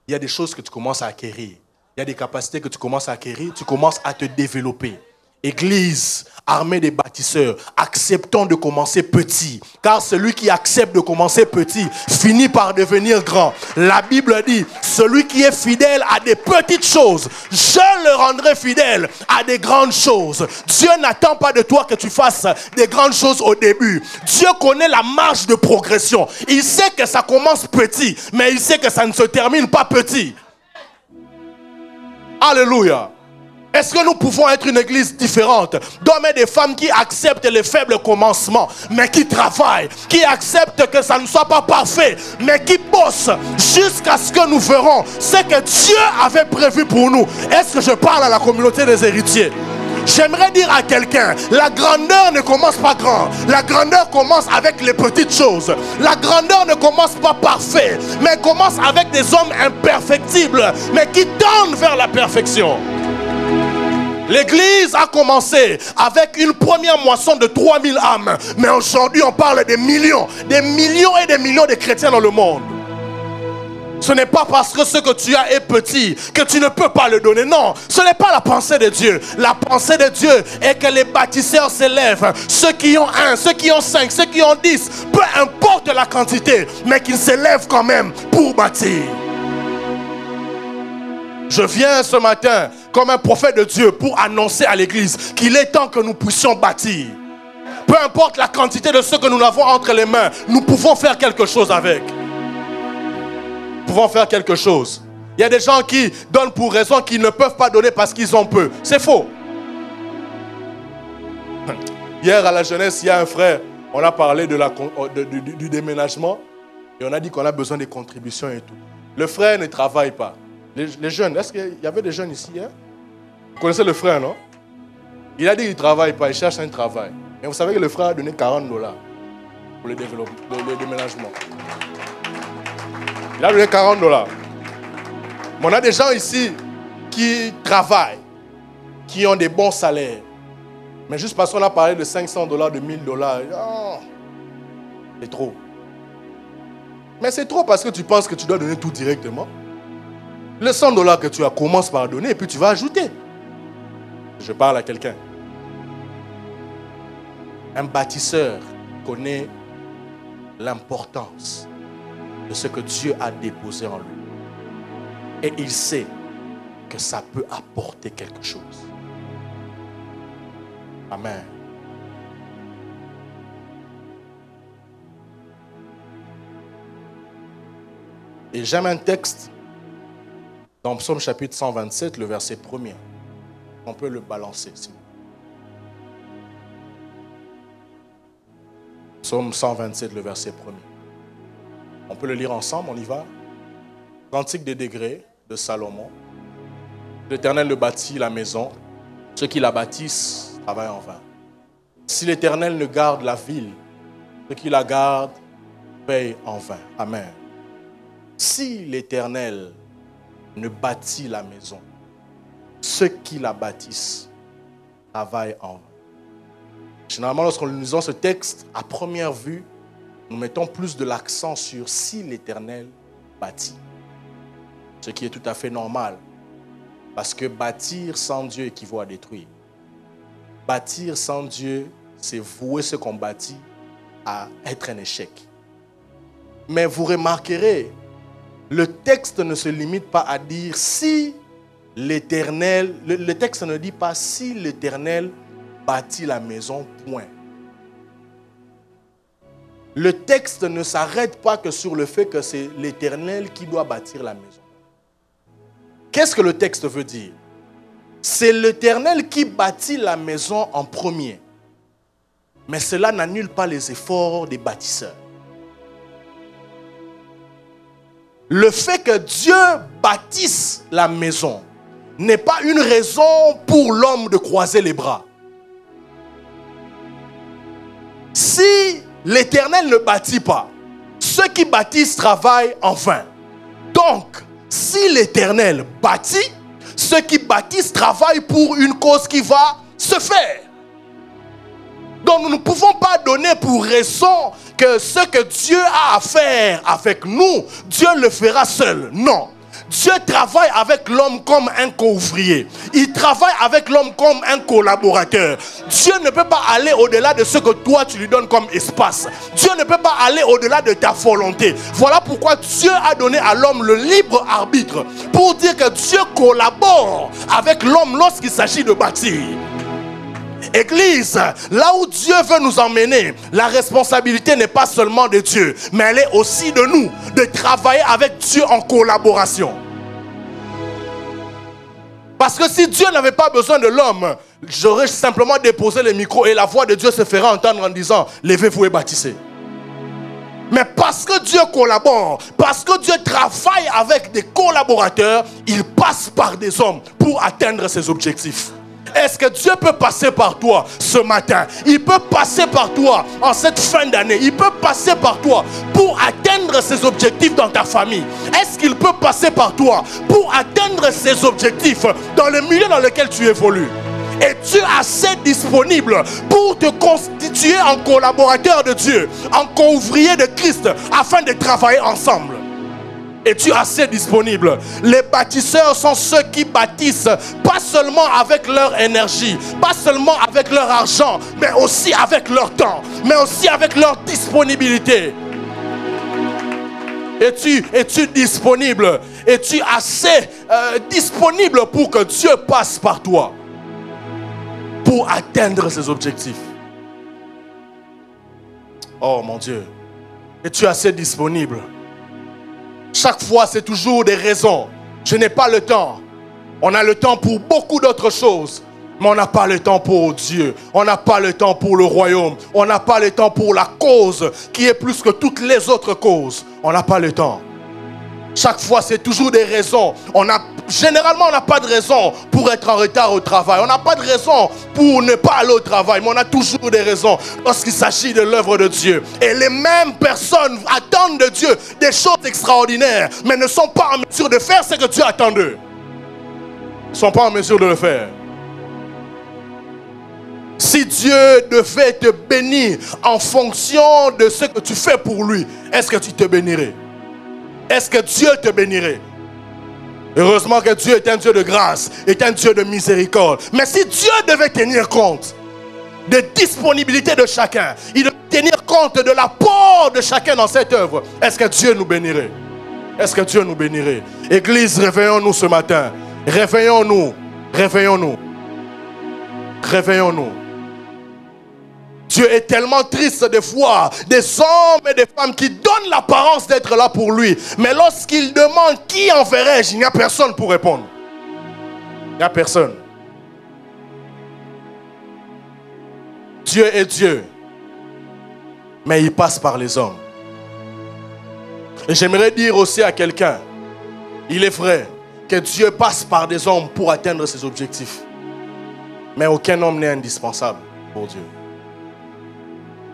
il y a des choses que tu commences à acquérir. Il y a des capacités que tu commences à acquérir, tu commences à te développer. Église, armée des bâtisseurs, acceptons de commencer petit. Car celui qui accepte de commencer petit finit par devenir grand. La Bible dit, celui qui est fidèle à des petites choses, je le rendrai fidèle à des grandes choses. Dieu n'attend pas de toi que tu fasses des grandes choses au début. Dieu connaît la marge de progression. Il sait que ça commence petit, mais il sait que ça ne se termine pas petit. Alléluia. Est-ce que nous pouvons être une église différente, d'hommes et de femmes qui acceptent les faibles commencements, mais qui travaillent, qui acceptent que ça ne soit pas parfait, mais qui bossent jusqu'à ce que nous verrons ce que Dieu avait prévu pour nous? Est-ce que je parle à la communauté des héritiers? J'aimerais dire à quelqu'un, la grandeur ne commence pas grand. La grandeur commence avec les petites choses. La grandeur ne commence pas parfait, mais commence avec des hommes imperfectibles, mais qui tendent vers la perfection. L'église a commencé avec une première moisson de 3000 âmes. Mais aujourd'hui, on parle des millions et des millions de chrétiens dans le monde. Ce n'est pas parce que ce que tu as est petit que tu ne peux pas le donner. Non, ce n'est pas la pensée de Dieu. La pensée de Dieu est que les bâtisseurs s'élèvent. Ceux qui ont 1, ceux qui ont 5, ceux qui ont 10, peu importe la quantité, mais qu'ils s'élèvent quand même pour bâtir. Je viens ce matin comme un prophète de Dieu pour annoncer à l'église qu'il est temps que nous puissions bâtir. Peu importe la quantité de ce que nous avons entre les mains, nous pouvons faire quelque chose avec. Nous pouvons faire quelque chose. Il y a des gens qui donnent pour raison qu'ils ne peuvent pas donner parce qu'ils ont peu. C'est faux. Hier à la jeunesse, il y a un frère, on a parlé du déménagement et on a dit qu'on a besoin des contributions et tout. Le frère ne travaille pas. Les jeunes, est-ce qu'il y avait des jeunes ici hein? Vous connaissez le frère, non? Il a dit qu'il ne travaille pas, il cherche un travail. Mais vous savez que le frère a donné $40 pour le déménagement. Il a donné $40. Mais on a des gens ici qui travaillent, qui ont des bons salaires. Mais juste parce qu'on a parlé de $500, de $1000, oh, c'est trop. Mais c'est trop parce que tu penses que tu dois donner tout directement. Les $100 que tu as, commence par donner et puis tu vas ajouter. Je parle à quelqu'un. Un bâtisseur connaît l'importance de ce que Dieu a déposé en lui. Et il sait que ça peut apporter quelque chose. Amen. Et j'aime un texte dans Psaume chapitre 127, le verset 1er. On peut le balancer. Psaume 127, le verset 1er. On peut le lire ensemble, on y va. Cantique des degrés de Salomon. L'Éternel le bâtit la maison. Ceux qui la bâtissent travaillent en vain. Si l'Éternel ne garde la ville, ceux qui la gardent payent en vain. Amen. Si l'Éternel ne bâtit la maison, ceux qui la bâtissent travaillent en vain. Généralement, lorsque nous lisons ce texte, à première vue, nous mettons plus de l'accent sur si l'Éternel bâtit. Ce qui est tout à fait normal. Parce que bâtir sans Dieu équivaut à détruire. Bâtir sans Dieu, c'est vouer ce qu'on bâtit à être un échec. Mais vous remarquerez, le texte ne se limite pas à dire si l'Éternel, le texte ne dit pas si l'Éternel bâtit la maison, point. Le texte ne s'arrête pas que sur le fait que c'est l'Éternel qui doit bâtir la maison. Qu'est-ce que le texte veut dire? C'est l'Éternel qui bâtit la maison en premier. Mais cela n'annule pas les efforts des bâtisseurs. Le fait que Dieu bâtisse la maison n'est pas une raison pour l'homme de croiser les bras. Si l'Éternel ne bâtit pas, ceux qui bâtissent travaillent en vain. Donc, si l'Éternel bâtit, ceux qui bâtissent travaillent pour une cause qui va se faire. Donc nous ne pouvons pas donner pour raison que ce que Dieu a à faire avec nous, Dieu le fera seul. Non. Dieu travaille avec l'homme comme un co-ouvrier. Il travaille avec l'homme comme un collaborateur. Dieu ne peut pas aller au-delà de ce que toi tu lui donnes comme espace. Dieu ne peut pas aller au-delà de ta volonté. Voilà pourquoi Dieu a donné à l'homme le libre arbitre. Pour dire que Dieu collabore avec l'homme lorsqu'il s'agit de bâtir. Église, là où Dieu veut nous emmener, la responsabilité n'est pas seulement de Dieu, mais elle est aussi de nous, de travailler avec Dieu en collaboration. Parce que si Dieu n'avait pas besoin de l'homme, j'aurais simplement déposé le micro et la voix de Dieu se ferait entendre en disant « Levez-vous et bâtissez ». Mais parce que Dieu collabore, parce que Dieu travaille avec des collaborateurs, il passe par des hommes pour atteindre ses objectifs. Est-ce que Dieu peut passer par toi ce matin? Il peut passer par toi en cette fin d'année. Il peut passer par toi pour atteindre ses objectifs dans ta famille. Est-ce qu'il peut passer par toi pour atteindre ses objectifs dans le milieu dans lequel tu évolues? Es-tu assez disponible pour te constituer en collaborateur de Dieu, en co-ouvrier de Christ, afin de travailler ensemble? Es-tu assez disponible? Les bâtisseurs sont ceux qui bâtissent pas seulement avec leur énergie, pas seulement avec leur argent, mais aussi avec leur temps, mais aussi avec leur disponibilité. Es-tu disponible? Es-tu assez disponible pour que Dieu passe par toi pour atteindre ses objectifs? Oh mon Dieu, es-tu assez disponible? Chaque fois, c'est toujours des raisons. Je n'ai pas le temps. On a le temps pour beaucoup d'autres choses, mais on n'a pas le temps pour Dieu. On n'a pas le temps pour le royaume. On n'a pas le temps pour la cause qui est plus que toutes les autres causes. On n'a pas le temps. Chaque fois, c'est toujours des raisons. Généralement, on n'a pas de raison pour être en retard au travail. On n'a pas de raison pour ne pas aller au travail. Mais on a toujours des raisons lorsqu'il s'agit de l'œuvre de Dieu. Et les mêmes personnes attendent de Dieu des choses extraordinaires, mais ne sont pas en mesure de faire ce que Dieu attend d'eux. Ils ne sont pas en mesure de le faire. Si Dieu devait te bénir en fonction de ce que tu fais pour lui, est-ce que tu te bénirais? Est-ce que Dieu te bénirait? Heureusement que Dieu est un Dieu de grâce, est un Dieu de miséricorde. Mais si Dieu devait tenir compte de disponibilité de chacun, il devait tenir compte de l'apport de chacun dans cette œuvre, est-ce que Dieu nous bénirait? Est-ce que Dieu nous bénirait? Église, réveillons-nous ce matin. Réveillons-nous. Réveillons-nous. Réveillons-nous. Dieu est tellement triste de voir des hommes et des femmes qui donnent l'apparence d'être là pour lui. Mais lorsqu'il demande qui enverrai-je, il n'y a personne pour répondre. Il n'y a personne. Dieu est Dieu, mais il passe par les hommes. Et j'aimerais dire aussi à quelqu'un, il est vrai que Dieu passe par des hommes pour atteindre ses objectifs. Mais aucun homme n'est indispensable pour Dieu.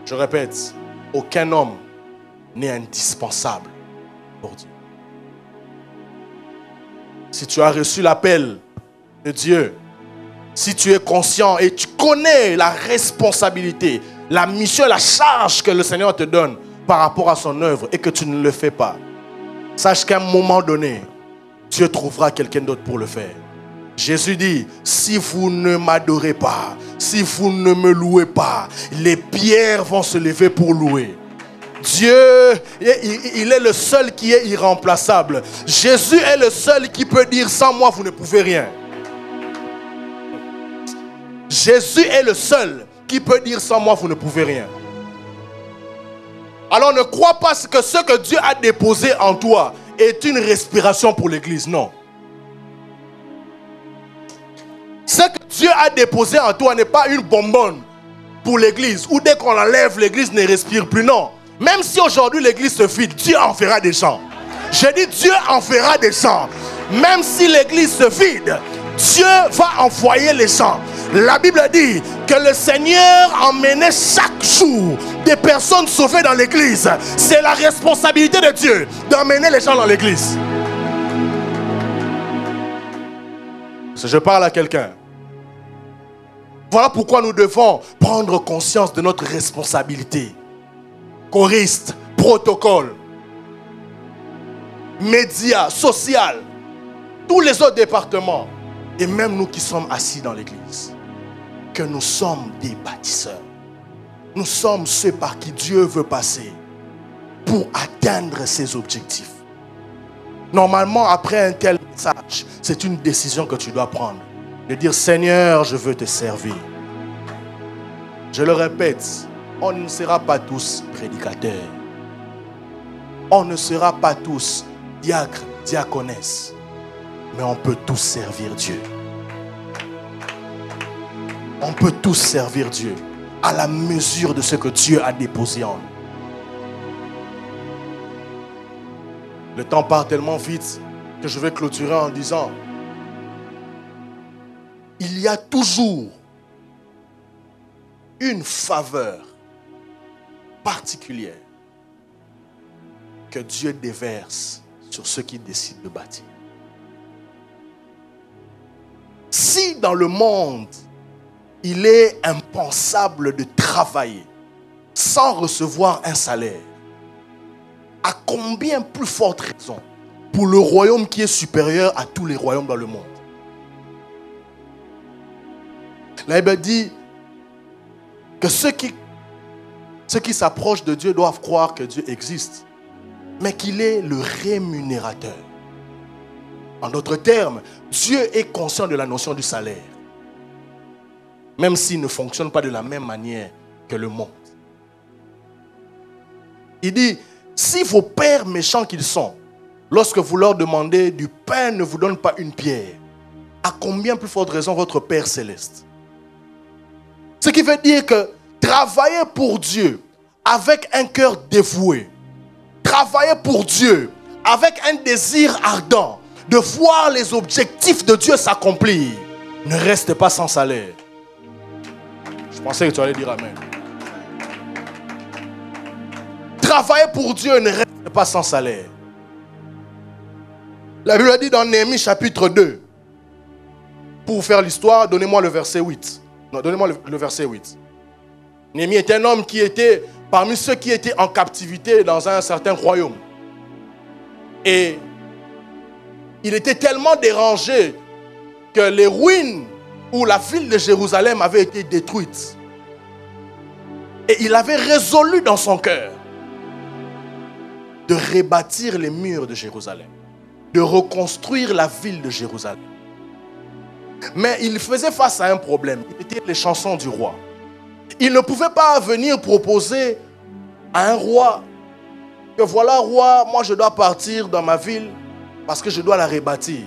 Je répète, aucun homme n'est indispensable pour Dieu. Si tu as reçu l'appel de Dieu, si tu es conscient et tu connais la responsabilité, la mission, la charge que le Seigneur te donne par rapport à son œuvre et que tu ne le fais pas, sache qu'à un moment donné, Dieu trouvera quelqu'un d'autre pour le faire. Jésus dit, si vous ne m'adorez pas, si vous ne me louez pas, les pierres vont se lever pour louer. Dieu, il est le seul qui est irremplaçable. Jésus est le seul qui peut dire, sans moi, vous ne pouvez rien. Jésus est le seul qui peut dire, sans moi, vous ne pouvez rien. Alors ne crois pas que ce que Dieu a déposé en toi est une respiration pour l'église, non. Ce que Dieu a déposé en toi n'est pas une bonbonne pour l'église, où dès qu'on l'enlève, l'église ne respire plus, non. Même si aujourd'hui l'église se vide, Dieu en fera des gens. J'ai dit Dieu en fera des gens. Même si l'église se vide, Dieu va envoyer les gens. La Bible dit que le Seigneur emmenait chaque jour des personnes sauvées dans l'église. C'est la responsabilité de Dieu d'emmener les gens dans l'église. Si je parle à quelqu'un, voilà pourquoi nous devons prendre conscience de notre responsabilité. Choriste, protocole, médias, social, tous les autres départements, et même nous qui sommes assis dans l'église, que nous sommes des bâtisseurs. Nous sommes ceux par qui Dieu veut passer pour atteindre ses objectifs. Normalement, après un tel message, c'est une décision que tu dois prendre. De dire, Seigneur, je veux te servir. Je le répète, on ne sera pas tous prédicateurs. On ne sera pas tous diacres, diaconesses. Mais on peut tous servir Dieu. On peut tous servir Dieu à la mesure de ce que Dieu a déposé en nous. Le temps part tellement vite que je vais clôturer en disant, il y a toujours une faveur particulière que Dieu déverse sur ceux qui décident de bâtir. Si dans le monde, il est impensable de travailler sans recevoir un salaire, à combien plus forte raison pour le royaume qui est supérieur à tous les royaumes dans le monde? La Bible dit que ceux qui s'approchent de Dieu doivent croire que Dieu existe, mais qu'il est le rémunérateur. En d'autres termes, Dieu est conscient de la notion du salaire, même s'il ne fonctionne pas de la même manière que le monde. Il dit, si vos pères méchants qu'ils sont, lorsque vous leur demandez du pain, ne vous donnent pas une pierre, à combien plus forte raison votre Père céleste? Ce qui veut dire que travailler pour Dieu avec un cœur dévoué, travailler pour Dieu avec un désir ardent de voir les objectifs de Dieu s'accomplir, ne reste pas sans salaire. Je pensais que tu allais dire amen. Travailler pour Dieu ne reste pas sans salaire. La Bible dit dans Néhémie chapitre 2, pour vous faire l'histoire, donnez-moi le verset 8. Non, donnez-moi le verset 8. Néhémie est un homme qui était parmi ceux qui étaient en captivité dans un certain royaume. Et il était tellement dérangé que les ruines où la ville de Jérusalem avait été détruite. Et il avait résolu dans son cœur de rebâtir les murs de Jérusalem, de reconstruire la ville de Jérusalem. Mais il faisait face à un problème. C'était les chansons du roi. Il ne pouvait pas venir proposer à un roi que voilà, roi, moi je dois partir dans ma ville parce que je dois la rebâtir.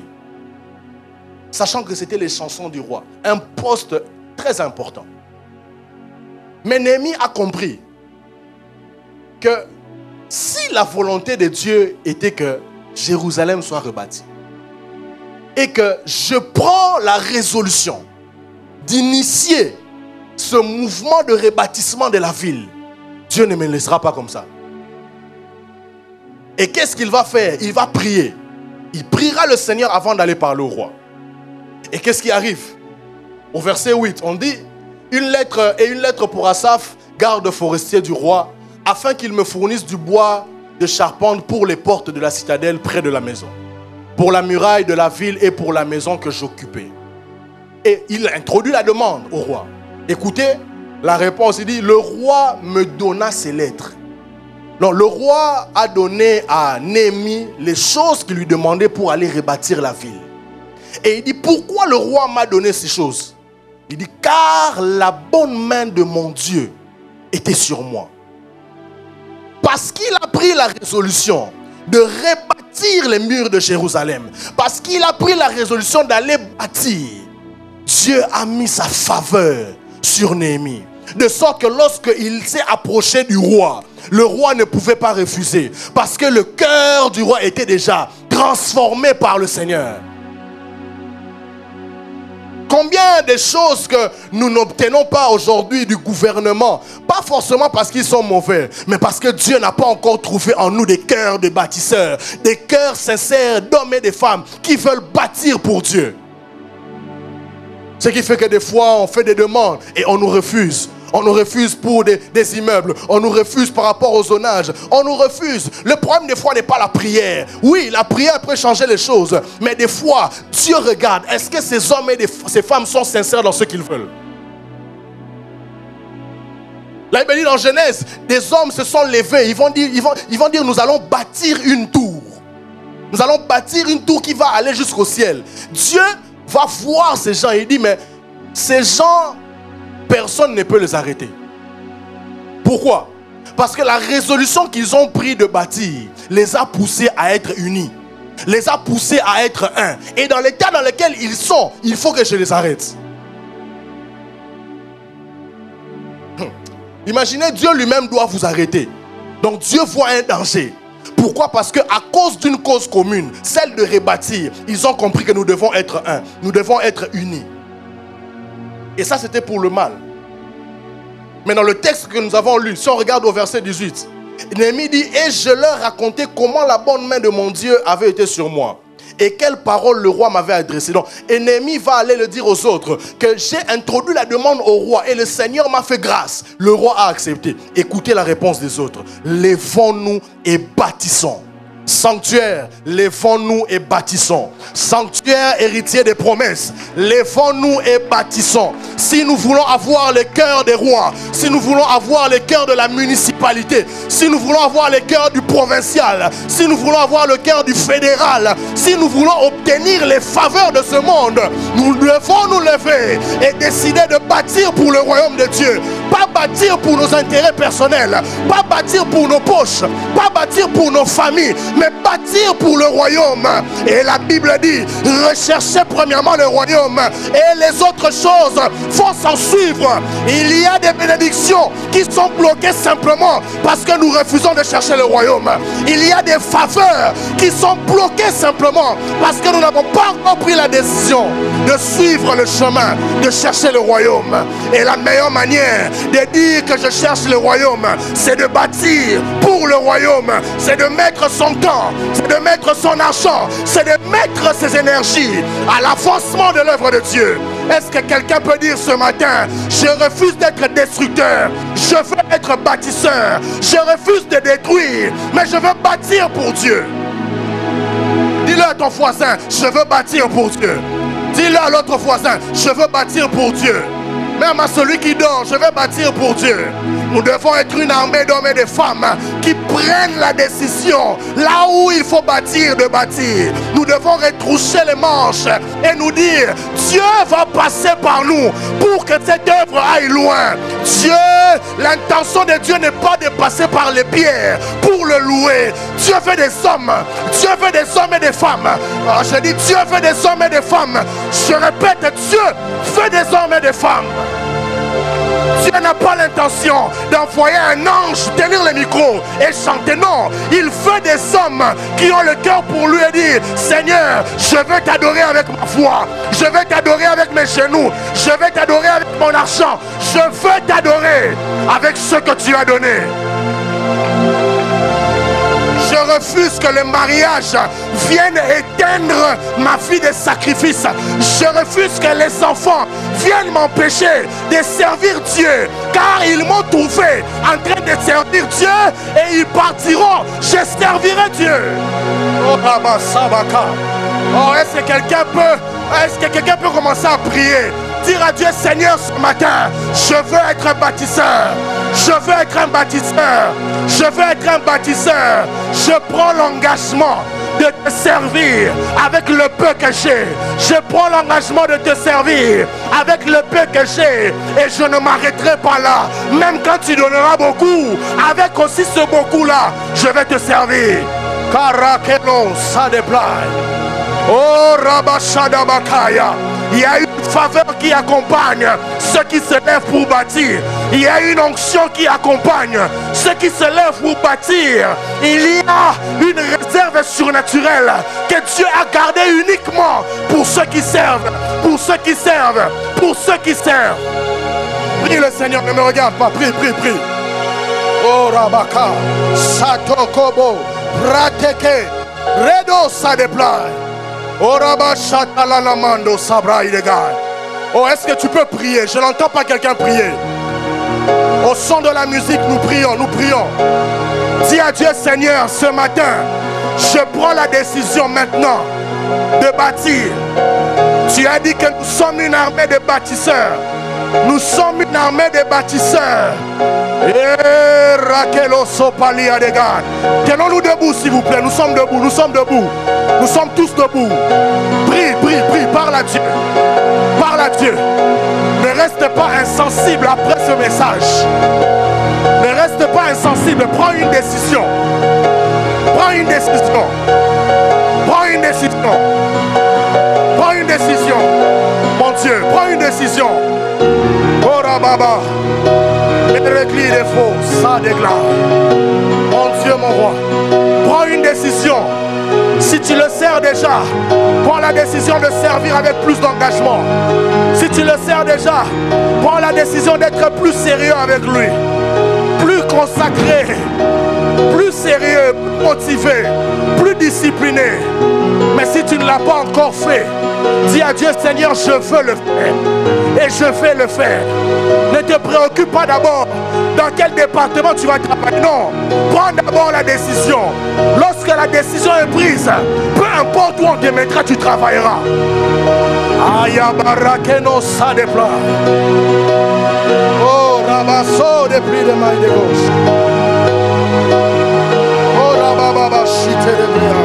Sachant que c'était les chansons du roi. Un poste très important. Mais Néhémie a compris que si la volonté de Dieu était que Jérusalem soit rebâtie, et que je prends la résolution d'initier ce mouvement de rebâtissement de la ville, Dieu ne me laissera pas comme ça. Et qu'est-ce qu'il va faire? Il va prier. Il priera le Seigneur avant d'aller parler au roi. Et qu'est-ce qui arrive? Au verset 8, on dit, une lettre pour Asaph, garde forestier du roi, afin qu'il me fournisse du bois de charpente pour les portes de la citadelle près de la maison, pour la muraille de la ville et pour la maison que j'occupais. Et il introduit la demande au roi. Écoutez, la réponse, il dit, le roi me donna ces lettres. Non, le roi a donné à Néhémie les choses qu'il lui demandait pour aller rebâtir la ville. Et il dit, pourquoi le roi m'a donné ces choses? Il dit, car la bonne main de mon Dieu était sur moi. Parce qu'il a pris la résolution de rebâtir les murs de Jérusalem, parce qu'il a pris la résolution d'aller bâtir, Dieu a mis sa faveur sur Néhémie. De sorte que lorsqu'il s'est approché du roi, le roi ne pouvait pas refuser. Parce que le cœur du roi était déjà transformé par le Seigneur. Combien de choses que nous n'obtenons pas aujourd'hui du gouvernement, pas forcément parce qu'ils sont mauvais, mais parce que Dieu n'a pas encore trouvé en nous des cœurs de bâtisseurs, des cœurs sincères d'hommes et de femmes qui veulent bâtir pour Dieu. Ce qui fait que des fois on fait des demandes et on nous refuse. On nous refuse pour des immeubles. On nous refuse par rapport au zonage. On nous refuse. Le problème des fois n'est pas la prière. Oui, la prière peut changer les choses. Mais des fois, Dieu regarde. Est-ce que ces hommes et ces femmes sont sincères dans ce qu'ils veulent? La Bible dit dans Genèse, des hommes se sont levés. Ils vont dire, nous allons bâtir une tour. Nous allons bâtir une tour qui va aller jusqu'au ciel. Dieu va voir ces gens. Il dit, mais ces gens, personne ne peut les arrêter. Pourquoi? Parce que la résolution qu'ils ont pris de bâtir les a poussés à être unis, les a poussés à être un. Et dans l'état dans lequel ils sont, il faut que je les arrête. Imaginez, Dieu lui-même doit vous arrêter. Donc Dieu voit un danger. Pourquoi? Parce qu'à cause d'une cause commune, celle de rebâtir, ils ont compris que nous devons être un. Nous devons être unis. Et ça, c'était pour le mal. Mais dans le texte que nous avons lu, si on regarde au verset 18, Néhémie dit, et je leur racontais comment la bonne main de mon Dieu avait été sur moi. Et quelles paroles le roi m'avait adressées. Donc, Néhémie va aller le dire aux autres que j'ai introduit la demande au roi et le Seigneur m'a fait grâce. Le roi a accepté. Écoutez la réponse des autres. Lèvons-nous et bâtissons. Sanctuaire, lèvons-nous et bâtissons. Sanctuaire, héritier des promesses, lèvons-nous et bâtissons. Si nous voulons avoir le cœur des rois, si nous voulons avoir le cœur de la municipalité, si nous voulons avoir le cœur du provincial, si nous voulons avoir le cœur du fédéral, si nous voulons obtenir les faveurs de ce monde, nous devons nous lever et décider de bâtir pour le royaume de Dieu. Pas bâtir pour nos intérêts personnels, pas bâtir pour nos poches, pas bâtir pour nos familles, mais bâtir pour le royaume. Et la Bible dit, recherchez premièrement le royaume et les autres choses vont s'en suivre. Il y a des bénédictions qui sont bloquées simplement parce que nous refusons de chercher le royaume. Il y a des faveurs qui sont bloquées simplement parce que nous n'avons pas encore pris la décision de suivre le chemin, de chercher le royaume. Et la meilleure manière de dire que je cherche le royaume, c'est de bâtir pour le royaume, c'est de mettre son temps, c'est de mettre son argent, c'est de mettre ses énergies à l'avancement de l'œuvre de Dieu. Est-ce que quelqu'un peut dire ce matin, je refuse d'être destructeur, je veux être bâtisseur, je refuse de détruire, mais je veux bâtir pour Dieu. Dis-le à ton voisin, je veux bâtir pour Dieu. Dis-le à l'autre voisin, je veux bâtir pour Dieu. Même à celui qui dort, je vais bâtir pour Dieu. Nous devons être une armée d'hommes et de femmes qui prennent la décision, là où il faut bâtir, de bâtir. Nous devons retroucher les manches et nous dire, Dieu va passer par nous pour que cette œuvre aille loin. Dieu, l'intention de Dieu n'est pas de passer par les pierres pour le louer. Dieu veut des hommes. Dieu veut des hommes et des femmes. Alors je dis, Dieu veut des hommes et des femmes. Je répète, Dieu veut des hommes et des femmes. Dieu n'a pas l'intention d'envoyer un ange tenir le micro et chanter. Non, il veut des hommes qui ont le cœur pour lui et dire, Seigneur, je veux t'adorer avec ma foi, je veux t'adorer avec mes genoux, je veux t'adorer avec mon argent, je veux t'adorer avec ce que tu as donné. Je refuse que le mariage vienne éteindre ma vie de sacrifice. Je refuse que les enfants viennent m'empêcher de servir Dieu. Car ils m'ont trouvé en train de servir Dieu et ils partiront. Je servirai Dieu. Oh, est-ce que quelqu'un peut commencer à prier? Dire à Dieu, Seigneur, ce matin, je veux être un bâtisseur. Je veux être un bâtisseur. Je veux être un bâtisseur. Je prends l'engagement de te servir avec le peu que j'ai. Je prends l'engagement de te servir avec le peu que j'ai. Et je ne m'arrêterai pas là. Même quand tu donneras beaucoup, avec aussi ce beaucoup-là, je vais te servir. Karakeno, ça déplaît. Oh, Rabashadabakaya. Il y a une faveur qui accompagne ceux qui se lèvent pour bâtir. Il y a une onction qui accompagne ceux qui se lèvent pour bâtir. Il y a une réserve surnaturelle que Dieu a gardée uniquement pour ceux qui servent. Pour ceux qui servent. Pour ceux qui servent. Prie le Seigneur, ne me regarde pas. Prie, prie, prie. Oh Rabaka, Satokobo, Prateke, Redo Sadepla. Oh Rabba Shatalanamando Sabra Ilegal. Oh, est-ce que tu peux prier? Je n'entends pas quelqu'un prier. Au son de la musique, nous prions, nous prions. Dis à Dieu, Seigneur, ce matin, je prends la décision maintenant de bâtir. Tu as dit que nous sommes une armée de bâtisseurs. Nous sommes une armée de bâtisseurs. Tenons-nous debout, s'il vous plaît. Nous sommes debout, nous sommes debout. Nous sommes tous debout. Prie, prie, prie. Parle à Dieu. Parle à Dieu. Ne reste pas insensible après ce message. Ne reste pas insensible. Prends une décision. Prends une décision. Prends une décision. Prends une décision. Mon Dieu, prends une décision. Ora Baba. Les des faux, ça déglace. Mon Dieu, mon roi. Prends une décision. Si tu le sers déjà, prends la décision de servir avec plus d'engagement. Si tu le sers déjà, prends la décision d'être plus sérieux avec lui, plus consacré, plus sérieux, motivé, plus discipliné. Mais si tu ne l'as pas encore fait, dis à Dieu, Seigneur, je veux le faire. Et je vais le faire. Ne te préoccupe pas d'abord dans quel département tu vas travailler. Non, prends d'abord la décision. Lorsque la décision est prise, peu importe où on te mettra, tu travailleras. Ayabarakeno sa dépla. Oh, rabasso de plis de maille de gauche. Oh, rabababa chite de béa.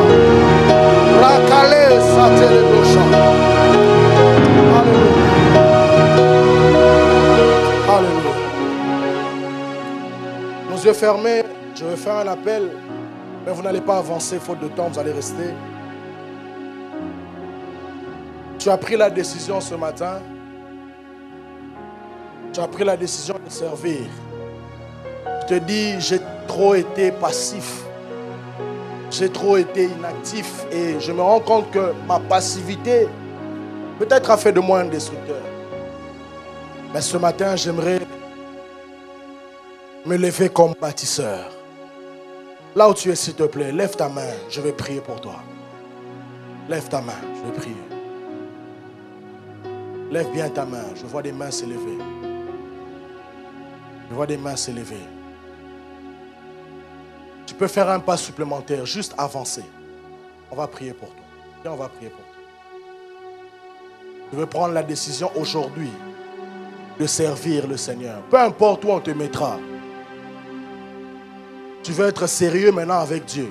Rakale sa te de gauche. Alléluia. Alléluia. Nos yeux fermés, je vais faire un appel, mais vous n'allez pas avancer faute de temps, vous allez rester. Tu as pris la décision ce matin. Tu as pris la décision de servir. Tu te dis, j'ai trop été passif. J'ai trop été inactif et je me rends compte que ma passivité peut-être a fait de moi un destructeur. Mais ce matin, j'aimerais me lever comme bâtisseur. Là où tu es, s'il te plaît, lève ta main, je vais prier pour toi. Lève ta main, je vais prier. Lève bien ta main, je vois des mains s'élever. Je vois des mains s'élever. Tu peux faire un pas supplémentaire, juste avancer. On va prier pour toi. Viens, on va prier pour toi. Je veux prendre la décision aujourd'hui de servir le Seigneur. Peu importe où on te mettra. Tu veux être sérieux maintenant avec Dieu.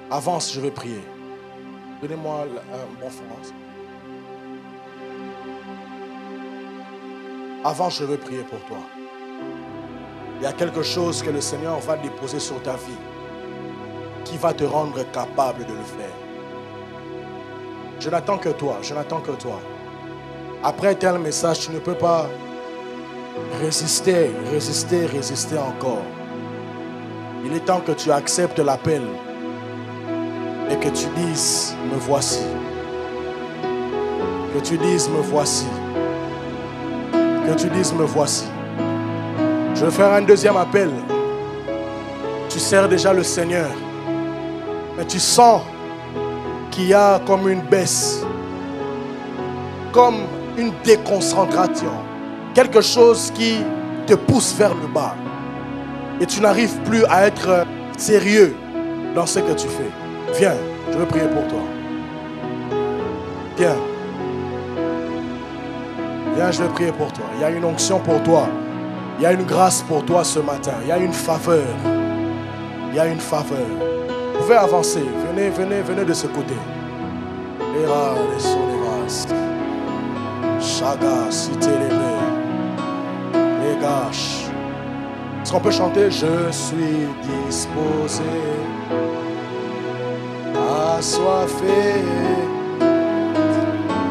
Avance, je vais prier. Donnez-moi un bon France. Avance, je vais prier pour toi. Il y a quelque chose que le Seigneur va déposer sur ta vie qui va te rendre capable de le faire. Je n'attends que toi, je n'attends que toi. Après un tel message, tu ne peux pas résister encore. Il est temps que tu acceptes l'appel et que tu dises, me voici. Que tu dises, me voici. Que tu dises, me voici. Je vais faire un deuxième appel. Tu sers déjà le Seigneur, mais tu sens qu'il y a comme une baisse, comme une déconcentration, quelque chose qui te pousse vers le bas et tu n'arrives plus à être sérieux dans ce que tu fais. Viens, je veux prier pour toi. Viens. Viens, je vais prier pour toi. Il y a une onction pour toi. Il y a une grâce pour toi ce matin. Il y a une faveur. Il y a une faveur. Vous pouvez avancer. Venez de ce côté. Les rares, les sons, les races. Chaga, cité les mains. Les gâches. Est-ce qu'on peut chanter? Je suis disposé, assoiffé.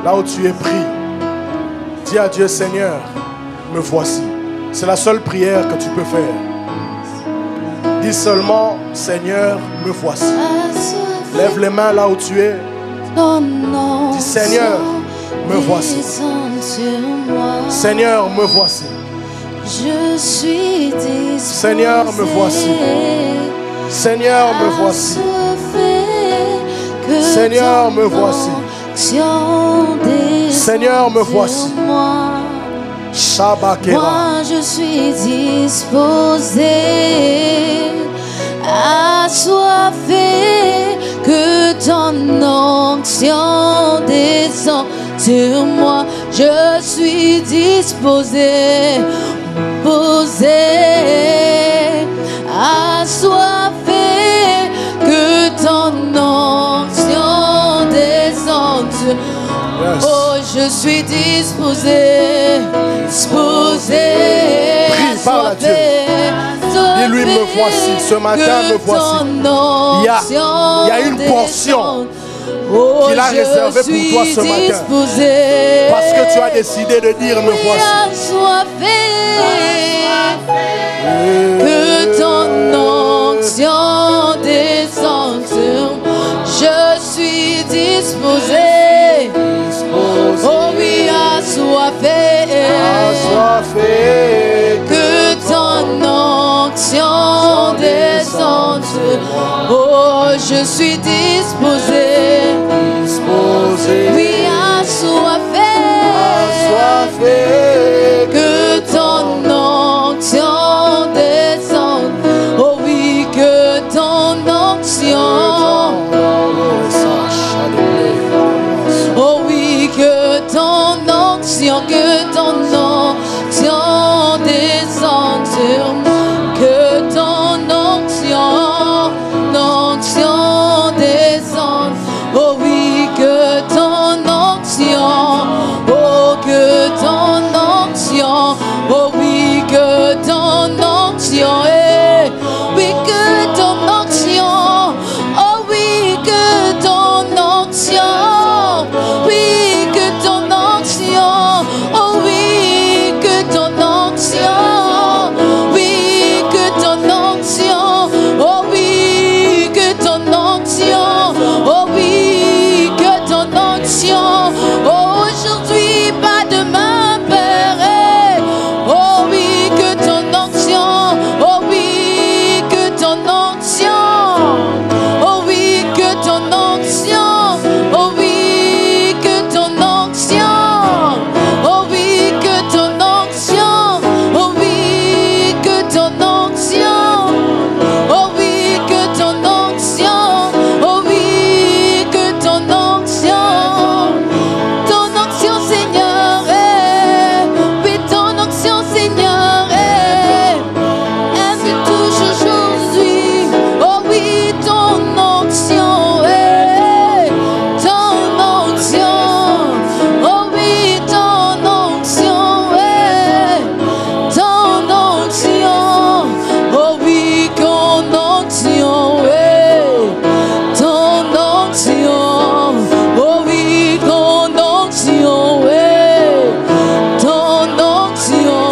Là où tu es pris, dis à Dieu, Seigneur, me voici. C'est la seule prière que tu peux faire. Dis seulement, Seigneur, me voici. Lève les mains là où tu es. Dis, Seigneur, me voici. Seigneur, me voici. Je suis disposé. Seigneur, me voici. Seigneur, me voici. Seigneur, me voici. Seigneur, me voici. Moi je suis disposé, assoiffé, que ton onction descend sur moi. Je suis disposé, posé, assoiffé, que ton onction descende sur moi. Yes. Oh, je suis disposé, prie, parle à Dieu. Dis-lui, me voici, ce matin, me voici. Il y a une portion qu'il a réservée pour toi ce matin. Parce que tu as décidé de dire, me voici. Que ton onction descende sur moi. Je descendre. Oh, je suis disposé. Oui, assoiffé. Que ton onction descende. Oh oui, que ton onction. Oh oui, que ton onction descende sur moi. Que ton onction descende. Oh oui, que ton onction. Oh, que ton onction. Oh oui, que ton onction. Oui, que ton onction. Oh oui, que ton onction. Oui, que ton onction. Oh oui, que ton onction. Oui, que ton onction. Oh oui, que ton onction. Oh oui, que ton onction. Oh, aujourd'hui, pas demain, Père. Oh oui, que ton onction. Oh oui, que ton onction. Oh oui, que ton onction. Oh oui, que ton onction. Oh oui, que ton onction. Oh oui, que ton onction. Oh oui, que ton onction. Oh oui, que ton onction. Ton onction, Seigneur. Oui, ton onction, Seigneur. Elle me touche aujourd'hui. Oh oui, ton onction. Ton onction. Oh oui, ton onction. Ton onction. Oh oui, ton onction. Ton onction. Oh oui, ton onction. Ton onction.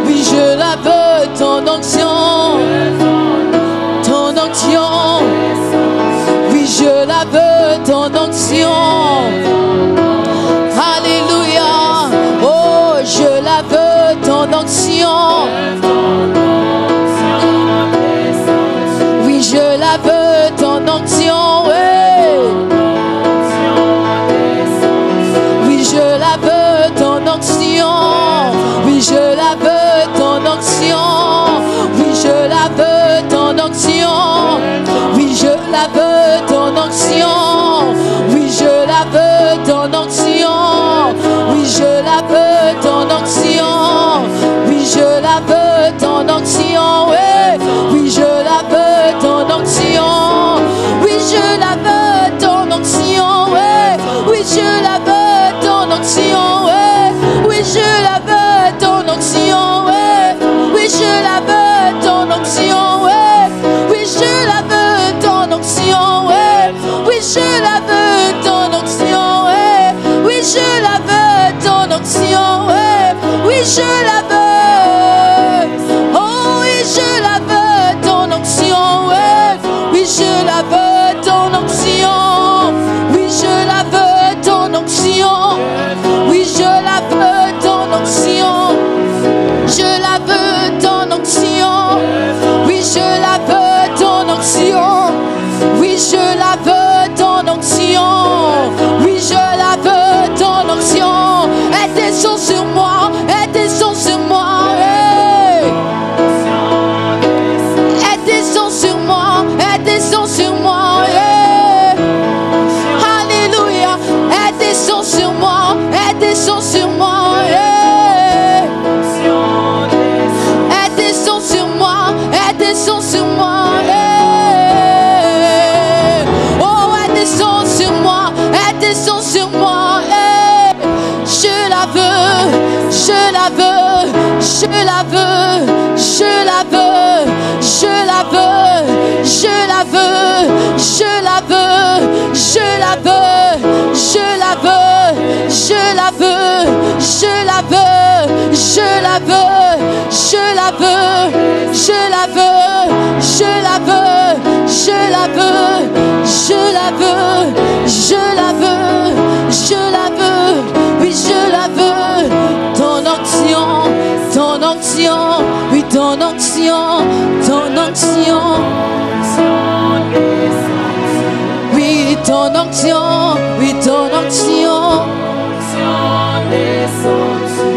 Oui, je la veux, ton onction. Ton onction. Oui, je la veux, ton onction. Alléluia. Oh, je la veux, ton onction. Oui, je la veux, ton onction. Oui, je la veux, ton onction. Oui, je la veux, ton onction. Oui, je la veux, ton onction. Oui, je la veux, ton onction. Oui, je la veux, ton onction. Oui, je la veux, ton onction. Oui, je la veux, ton onction. Oui, je la veux, ton onction. Oui, je la veux, ton onction. Oui, je la veux, ton onction. Oui, je la veux, ton onction. Oui, je la veux, ton onction. Oui, je la veux, ton onction. Oui, je la veux, ton onction. Oui, je la veux, ton onction. Oui, je la veux. Oh, oui, je la veux, ton onction. Oui, je la veux, ton onction. Oui, je la veux, ton onction. Oui, je la veux, ton onction. Je la veux, ton onction. Oui, je la veux, ton onction. Oui, je la veux, ton onction. Oui, je la veux, ton onction. Elle descend sur moi, elle descend sur moi. Elle descend sur moi, elle descend sur moi. Alléluia, elle descend sur moi, elle descend sur moi. Elle descend sur moi, elle descend sur moi. Oh, elle descend sur moi, elle descend sur moi. Je la veux, je la veux, je la veux, je la veux, je la veux, je la veux, je la veux, je la veux, je la veux, je la veux, je la veux, je la veux, je la veux, je la veux, je la veux, je la veux, je la veux, je la veux, je la veux, oui je la veux, ton onction, oui ton onction, ton onction. Oui, ton onction. Oui, ton onction.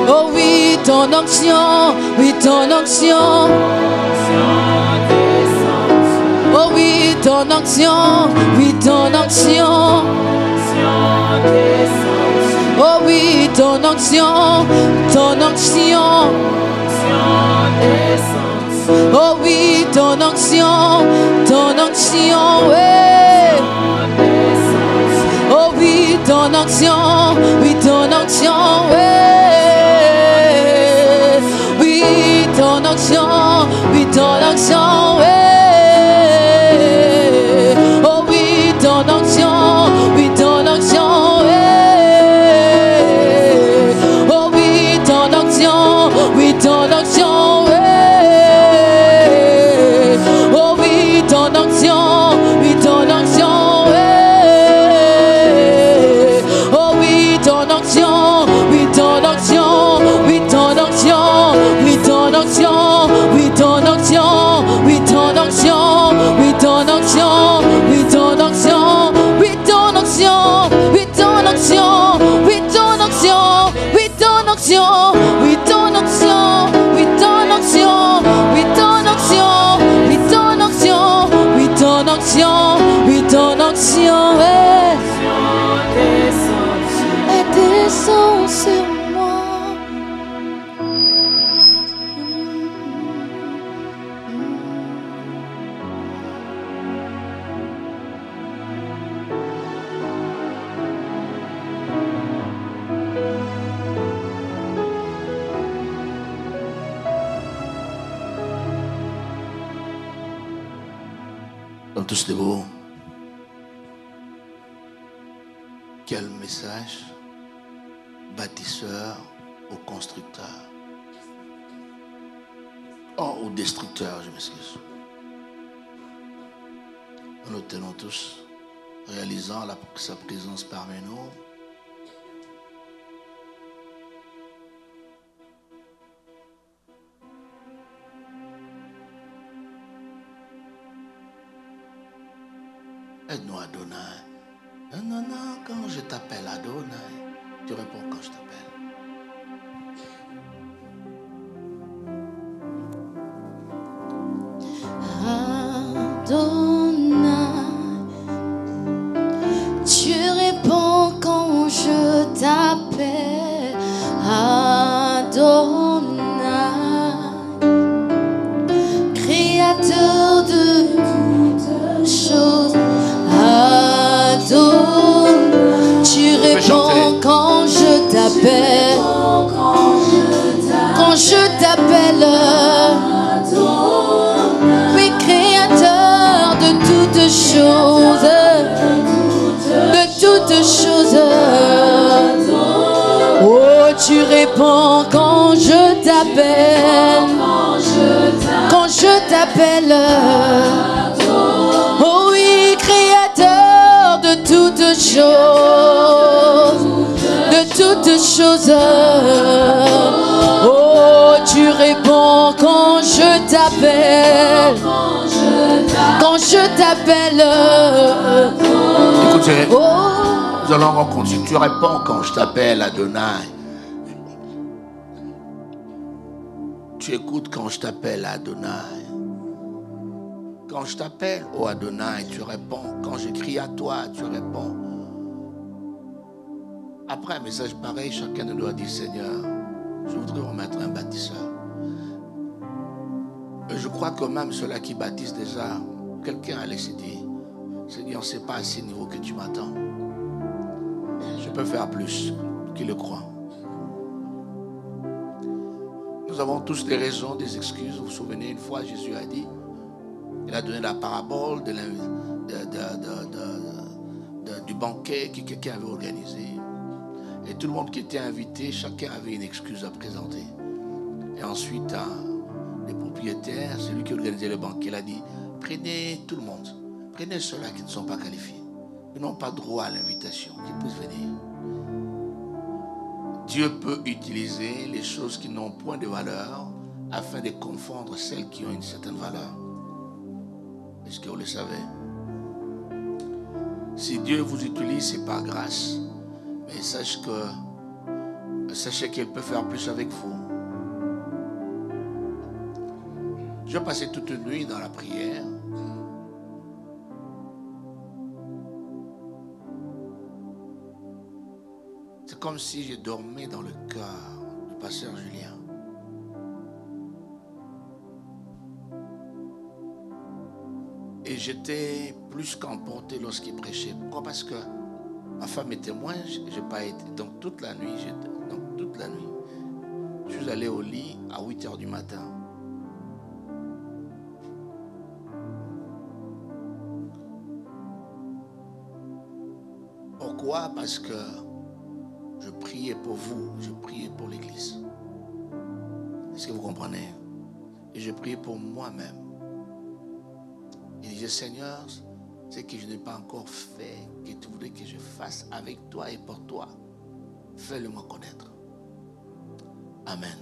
Oh oui, ton onction. Oui, ton onction. Oh oui, ton onction. Oui, ton onction. Oh oui, ton onction. Ton onction. Oh oui, ton onction. Ton onction, ouais. Oh oui, ton onction. Oui, ton onction, ouais. Oui, ton onction. Oui, ton onction, ouais. Oh oui, ton onction. Oui, ton onction, ouais. Oh oui, ton onction. Oui, ton onction, ouais. Oh oui, ton onction. Oui, ton onction, ouais. Oh oui, ton onction. Oui, ton onction. Oui, ton onction. Oui, ton onction. Oui, ton onction. Oui, ton onction. Oui, ton onction. Oui, ton onction. Oui, ton onction. Oui, ton onction. Oui, ton onction. Oui, ton onction. Oui, ton onction. Oui, ton onction. Oui, ton onction. Oui, ton onction. Oui, ton onction. Oui, ton onction. Et descend sur moi. Comme tous debout. Quel message, bâtisseur ou constructeur? Oh, ou destructeur, je m'excuse. Nous nous tenons tous, réalisant sa présence parmi nous. Aide-nous, Adonai. Non, non, non, quand je t'appelle Adonai, tu réponds quand je t'appelle. Adonai, tu réponds quand je t'appelle. Adonai, créateur de toutes choses. Adonai, tu réponds quand je t'appelle. Quand je t'appelle. Oui, créateur de toutes choses. De toutes choses. Oh, tu réponds quand je t'appelle. Quand je t'appelle. Oh oui, créateur de toutes choses. De toutes choses. Oh, tu réponds quand je t'appelle. Quand je t'appelle. Écoutez, Oh, nous allons rencontrer. Tu réponds quand je t'appelle, Adonai. Tu écoutes quand je t'appelle, Adonai. Quand je t'appelle, oh Adonai, tu réponds. Quand je crie à toi, tu réponds. Après un message pareil, chacun de nous a dit, Seigneur, je voudrais remettre un bâtisseur. Et je crois que même ceux-là qui bâtissent déjà, quelqu'un a laissé dire, Seigneur, ce n'est pas à ce niveau que tu m'attends. Je peux faire plus, qui le croit. Nous avons tous des raisons, des excuses. Vous vous souvenez, une fois, Jésus a dit, il a donné la parabole du banquet que quelqu'un avait organisé. Et tout le monde qui était invité, chacun avait une excuse à présenter. Et ensuite, les propriétaires, celui qui organisait le banquet, il a dit, prenez tout le monde. Prenez ceux-là qui ne sont pas qualifiés. Ils n'ont pas droit à l'invitation, qu'ils puissent venir. Dieu peut utiliser les choses qui n'ont point de valeur afin de confondre celles qui ont une certaine valeur. Est-ce que vous le savez? Si Dieu vous utilise, c'est par grâce. Mais sachez qu'il peut faire plus avec vous. Je vais passer toute une nuit dans la prière. C'est comme si je dormais dans le cœur du pasteur Julien. Et j'étais plus qu'emporté lorsqu'il prêchait. Pourquoi? Parce que ma femme est témoin, j'ai pas été. Donc toute la nuit, je suis allé au lit à 8 h du matin. Pourquoi? Parce que je priais pour vous, je priais pour l'église. Est-ce que vous comprenez? Et je priais pour moi-même. Il disait, Seigneur, ce que je n'ai pas encore fait, que tu voudrais que je fasse avec toi et pour toi, fais-le-moi connaître. Amen.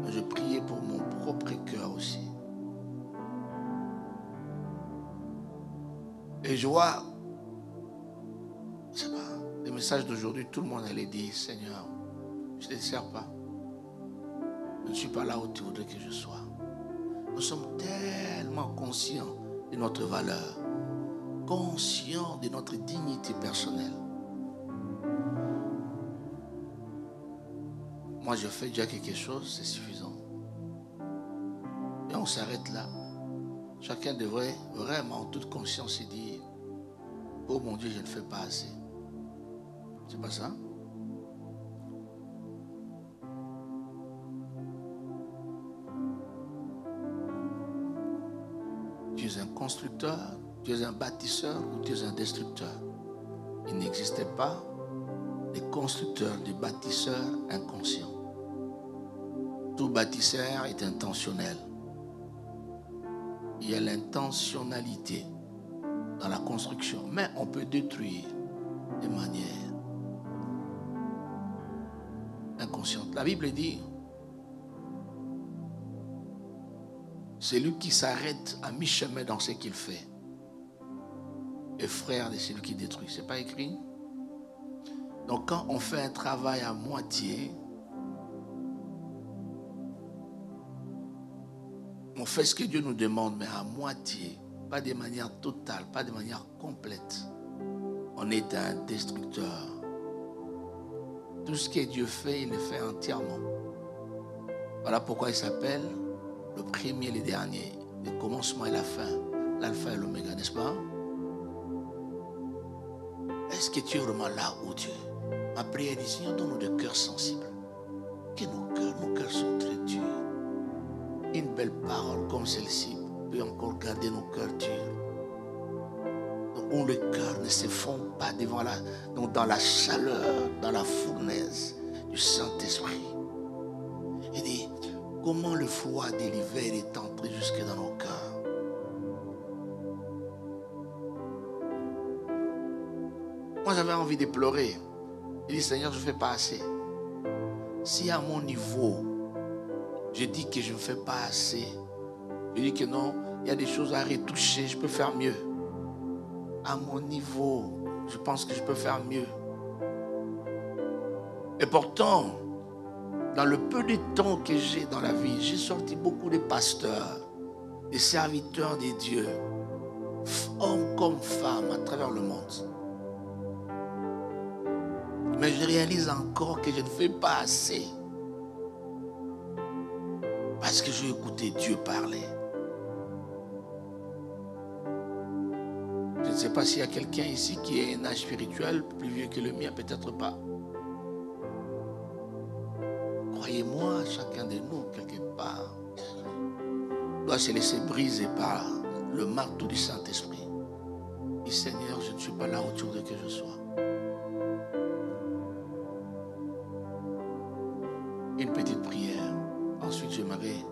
Je priais pour mon propre cœur aussi. Et je vois, je sais pas, les messages d'aujourd'hui, tout le monde allait dire, Seigneur, je ne te sers pas. Je ne suis pas là où tu voudrais que je sois. Nous sommes tellement conscients de notre valeur, conscients de notre dignité personnelle. Moi, je fais déjà quelque chose, c'est suffisant. Et on s'arrête là. Chacun devrait vraiment, en toute conscience, se dire, oh mon Dieu, je ne fais pas assez. C'est pas ça? Tu es un constructeur, tu es un bâtisseur ou tu es un destructeur. Il n'existait pas de constructeurs, de bâtisseurs inconscients. Tout bâtisseur est intentionnel. Il y a l'intentionnalité dans la construction, mais on peut détruire de manière inconsciente. La Bible dit, celui qui s'arrête à mi-chemin dans ce qu'il fait est frère de celui qui détruit. Ce n'est pas écrit? Donc quand on fait un travail à moitié, on fait ce que Dieu nous demande, mais à moitié, pas de manière totale, pas de manière complète. On est un destructeur. Tout ce que Dieu fait, il le fait entièrement. Voilà pourquoi il s'appelle le premier et le dernier, le commencement et la fin, l'alpha et l'oméga, n'est-ce pas? Est-ce que tu es vraiment là où Dieu? Ma prière dit, Seigneur, donne-nous des cœurs sensibles. Que nos cœurs sont très durs. Une belle parole comme celle-ci peut encore garder nos cœurs durs. Donc, où le cœur ne se fond pas donc dans la chaleur, dans la fournaise du Saint-Esprit. Il dit, comment le froid de l'hiver est entré jusque dans nos cœurs. Moi, j'avais envie de pleurer. Il dit, Seigneur, je ne fais pas assez. Si à mon niveau, je dis que je ne fais pas assez, je dis que non, il y a des choses à retoucher, je peux faire mieux. À mon niveau, je pense que je peux faire mieux. Et pourtant, dans le peu de temps que j'ai dans la vie, j'ai sorti beaucoup de pasteurs, des serviteurs de Dieu, hommes comme femmes à travers le monde. Mais je réalise encore que je ne fais pas assez. Parce que j'ai écouté Dieu parler. Je ne sais pas s'il y a quelqu'un ici qui a un âge spirituel plus vieux que le mien, peut-être pas. Croyez-moi, chacun de nous, quelque part, doit se laisser briser par le marteau du Saint-Esprit. Et Seigneur, je ne suis pas là autour de que je sois. Une petite prière. Ensuite, j'aimerais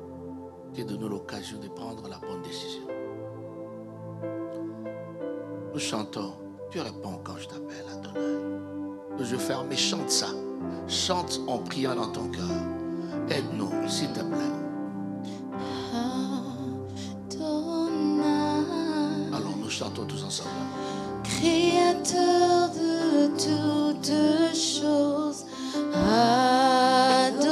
te donner l'occasion de prendre la bonne décision. Nous chantons. Tu réponds quand je t'appelle, Adonai. Les yeux fermés, chante ça. Chante en priant dans ton cœur. Aide-nous, s'il te plaît. Adonai. Chantons tous ensemble. Créateur de toutes choses, Adonai.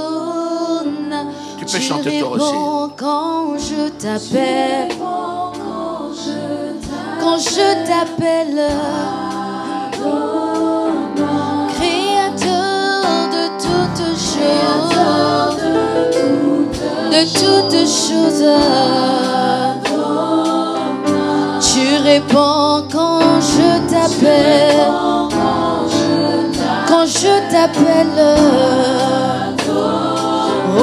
Tu peux chanter toi aussi. Quand je t'appelle, quand je t'appelle, Créateur de toutes choses, de toutes choses. Tu réponds quand je t'appelle, quand je t'appelle, ô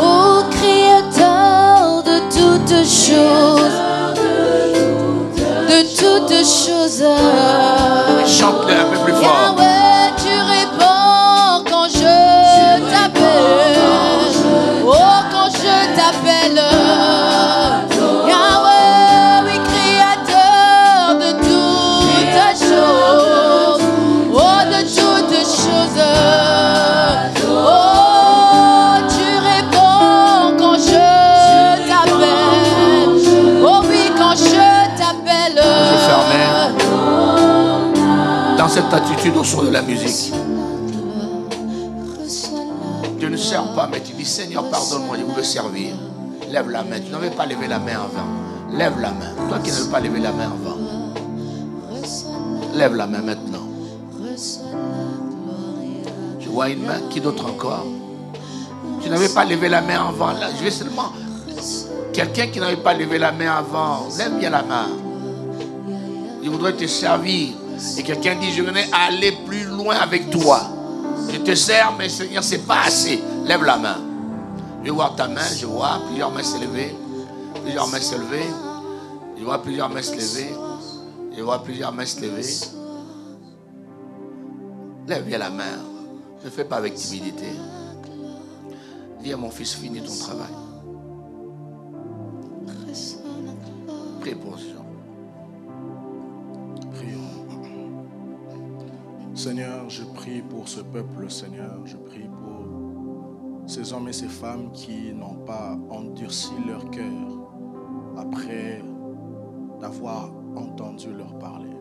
Créateur de toutes choses, de toutes choses. Chante-le un peu plus fort. Yahweh, tu réponds quand je t'appelle, oh quand je t'appelle. Dans cette attitude au son de la musique, tu ne sers pas, mais tu dis Seigneur, pardonne-moi, je veux servir. Lève la main. Tu n'avais pas levé la main avant. Lève la main. Toi qui n'avais pas levé la main avant, lève la main maintenant. Je vois une main. Qui d'autre encore? Tu n'avais pas levé la main avant. Là, je vais seulement. Quelqu'un qui n'avait pas levé la main avant, lève bien la main. Je voudrais te servir. Et quelqu'un dit, je venais aller plus loin avec toi. Je te sers, mais Seigneur, c'est pas assez. Lève la main. Je vais voir ta main, je vois plusieurs mains s'élever. Plusieurs mains s'élever. Je vois plusieurs mains se lever. Je vois plusieurs mains se lever. Lève bien la main. Ne fais pas avec timidité. Viens mon fils, finis ton travail. Prie pour ces gens. Seigneur, je prie pour ce peuple, Seigneur. Je prie pour ces hommes et ces femmes qui n'ont pas endurci leur cœur après d'avoir entendu leur parler.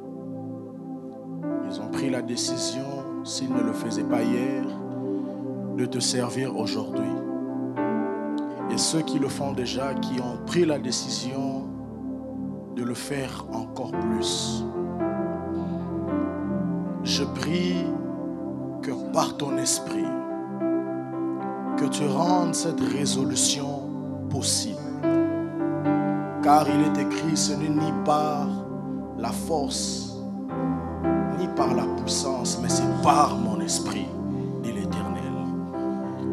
Ils ont pris la décision, s'ils ne le faisaient pas hier, de te servir aujourd'hui. Et ceux qui le font déjà, qui ont pris la décision de le faire encore plus. Je prie que par ton esprit, que tu rendes cette résolution possible. Car il est écrit, ce n'est ni par la force, ni par la puissance, mais c'est par mon esprit, dit l'Éternel.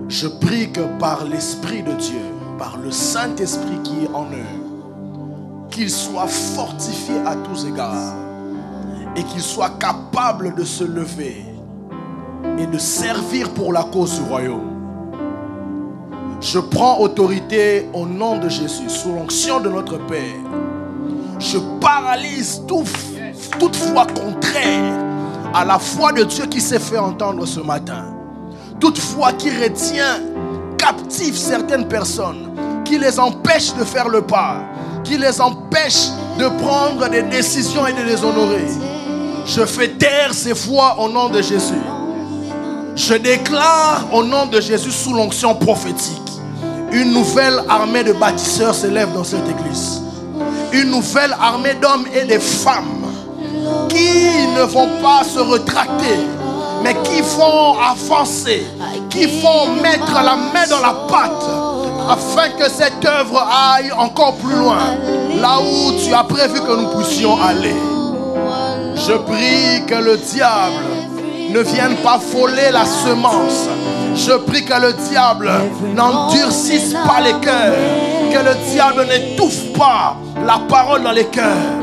Je prie que par l'Esprit de Dieu, par le Saint-Esprit qui est en eux, qu'il soit fortifié à tous égards, et qu'il soit capable de se lever et de servir pour la cause du royaume. Je prends autorité au nom de Jésus, sous l'onction de notre Père. Je paralyse toute foi contraire à la foi de Dieu qui s'est fait entendre ce matin. Toute foi qui retient captive certaines personnes, qui les empêche de faire le pas, qui les empêche de prendre des décisions et de les honorer. Je fais taire ces voix au nom de Jésus. Je déclare au nom de Jésus sous l'onction prophétique. Une nouvelle armée de bâtisseurs s'élève dans cette église. Une nouvelle armée d'hommes et de femmes qui ne vont pas se rétracter, mais qui vont avancer, qui vont mettre la main dans la pâte afin que cette œuvre aille encore plus loin, là où tu as prévu que nous puissions aller. Je prie que le diable ne vienne pas voler la semence. Je prie que le diable n'endurcisse pas les cœurs, que le diable n'étouffe pas la parole dans les cœurs,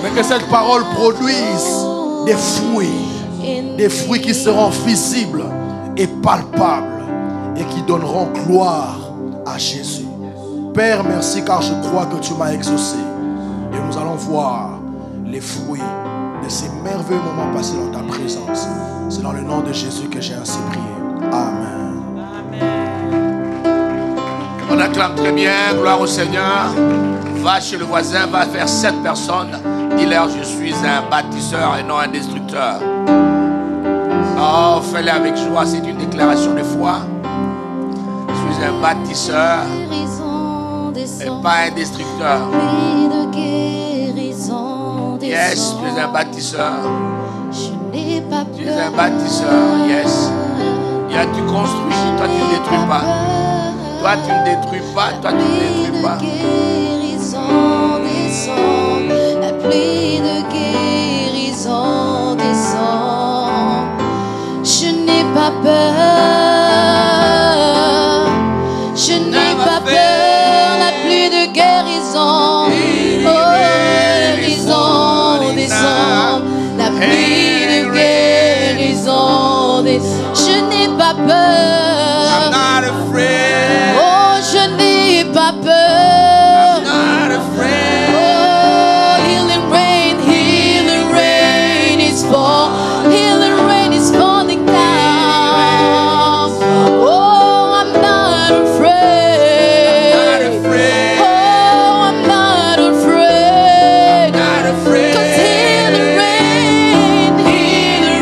mais que cette parole produise des fruits qui seront visibles et palpables et qui donneront gloire à Jésus. Père, merci car je crois que tu m'as exaucé et nous allons voir les fruits de ces merveilleux moments passés dans ta présence. C'est dans le nom de Jésus que j'ai ainsi prié. Amen. On acclame très bien, gloire au Seigneur. Va chez le voisin, va vers 7 personnes Dis-leur, je suis un bâtisseur et non un destructeur. Oh, fais-le avec joie, c'est une déclaration de foi. Je suis un bâtisseur et pas un destructeur. Yes, tu es un bâtisseur. Tu es un bâtisseur, yes. Yeah, tu construis, toi tu ne détruis pas. Toi tu ne détruis pas, toi tu ne détruis pas. La pluie de guérison descend. Je n'ai pas peur. Je n'ai pas peur. La pluie de guérison. Oh, guérison descend. La pluie de guérison descend. Je n'ai pas peur. I'm not afraid. Oh, je n'ai pas peur. I'm not afraid. Oh, healing rain is fall. Healing rain is falling down. Oh, I'm not afraid. Not afraid. Oh, I'm not afraid. Not afraid. 'Cause healing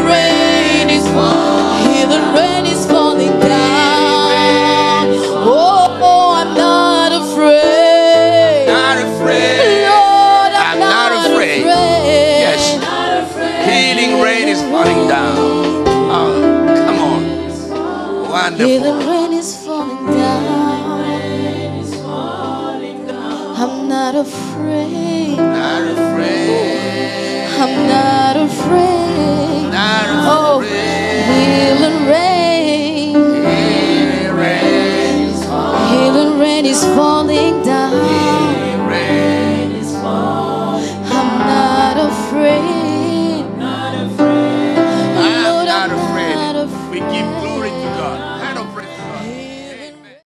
rain is falling. Healing rain is falling down. Oh, I'm not afraid. Not afraid. Lord, I'm not afraid. Yes. Healing rain is falling down. Oh, come on. Wonderful. Healing rain is falling down. I'm not afraid. Not afraid. I'm not afraid. Not Oh, afraid. healing rain. Healing rain is falling. Healing rain is falling down. Healing rain is I'm not afraid. I'm Lord, not I'm afraid. not We give glory to God.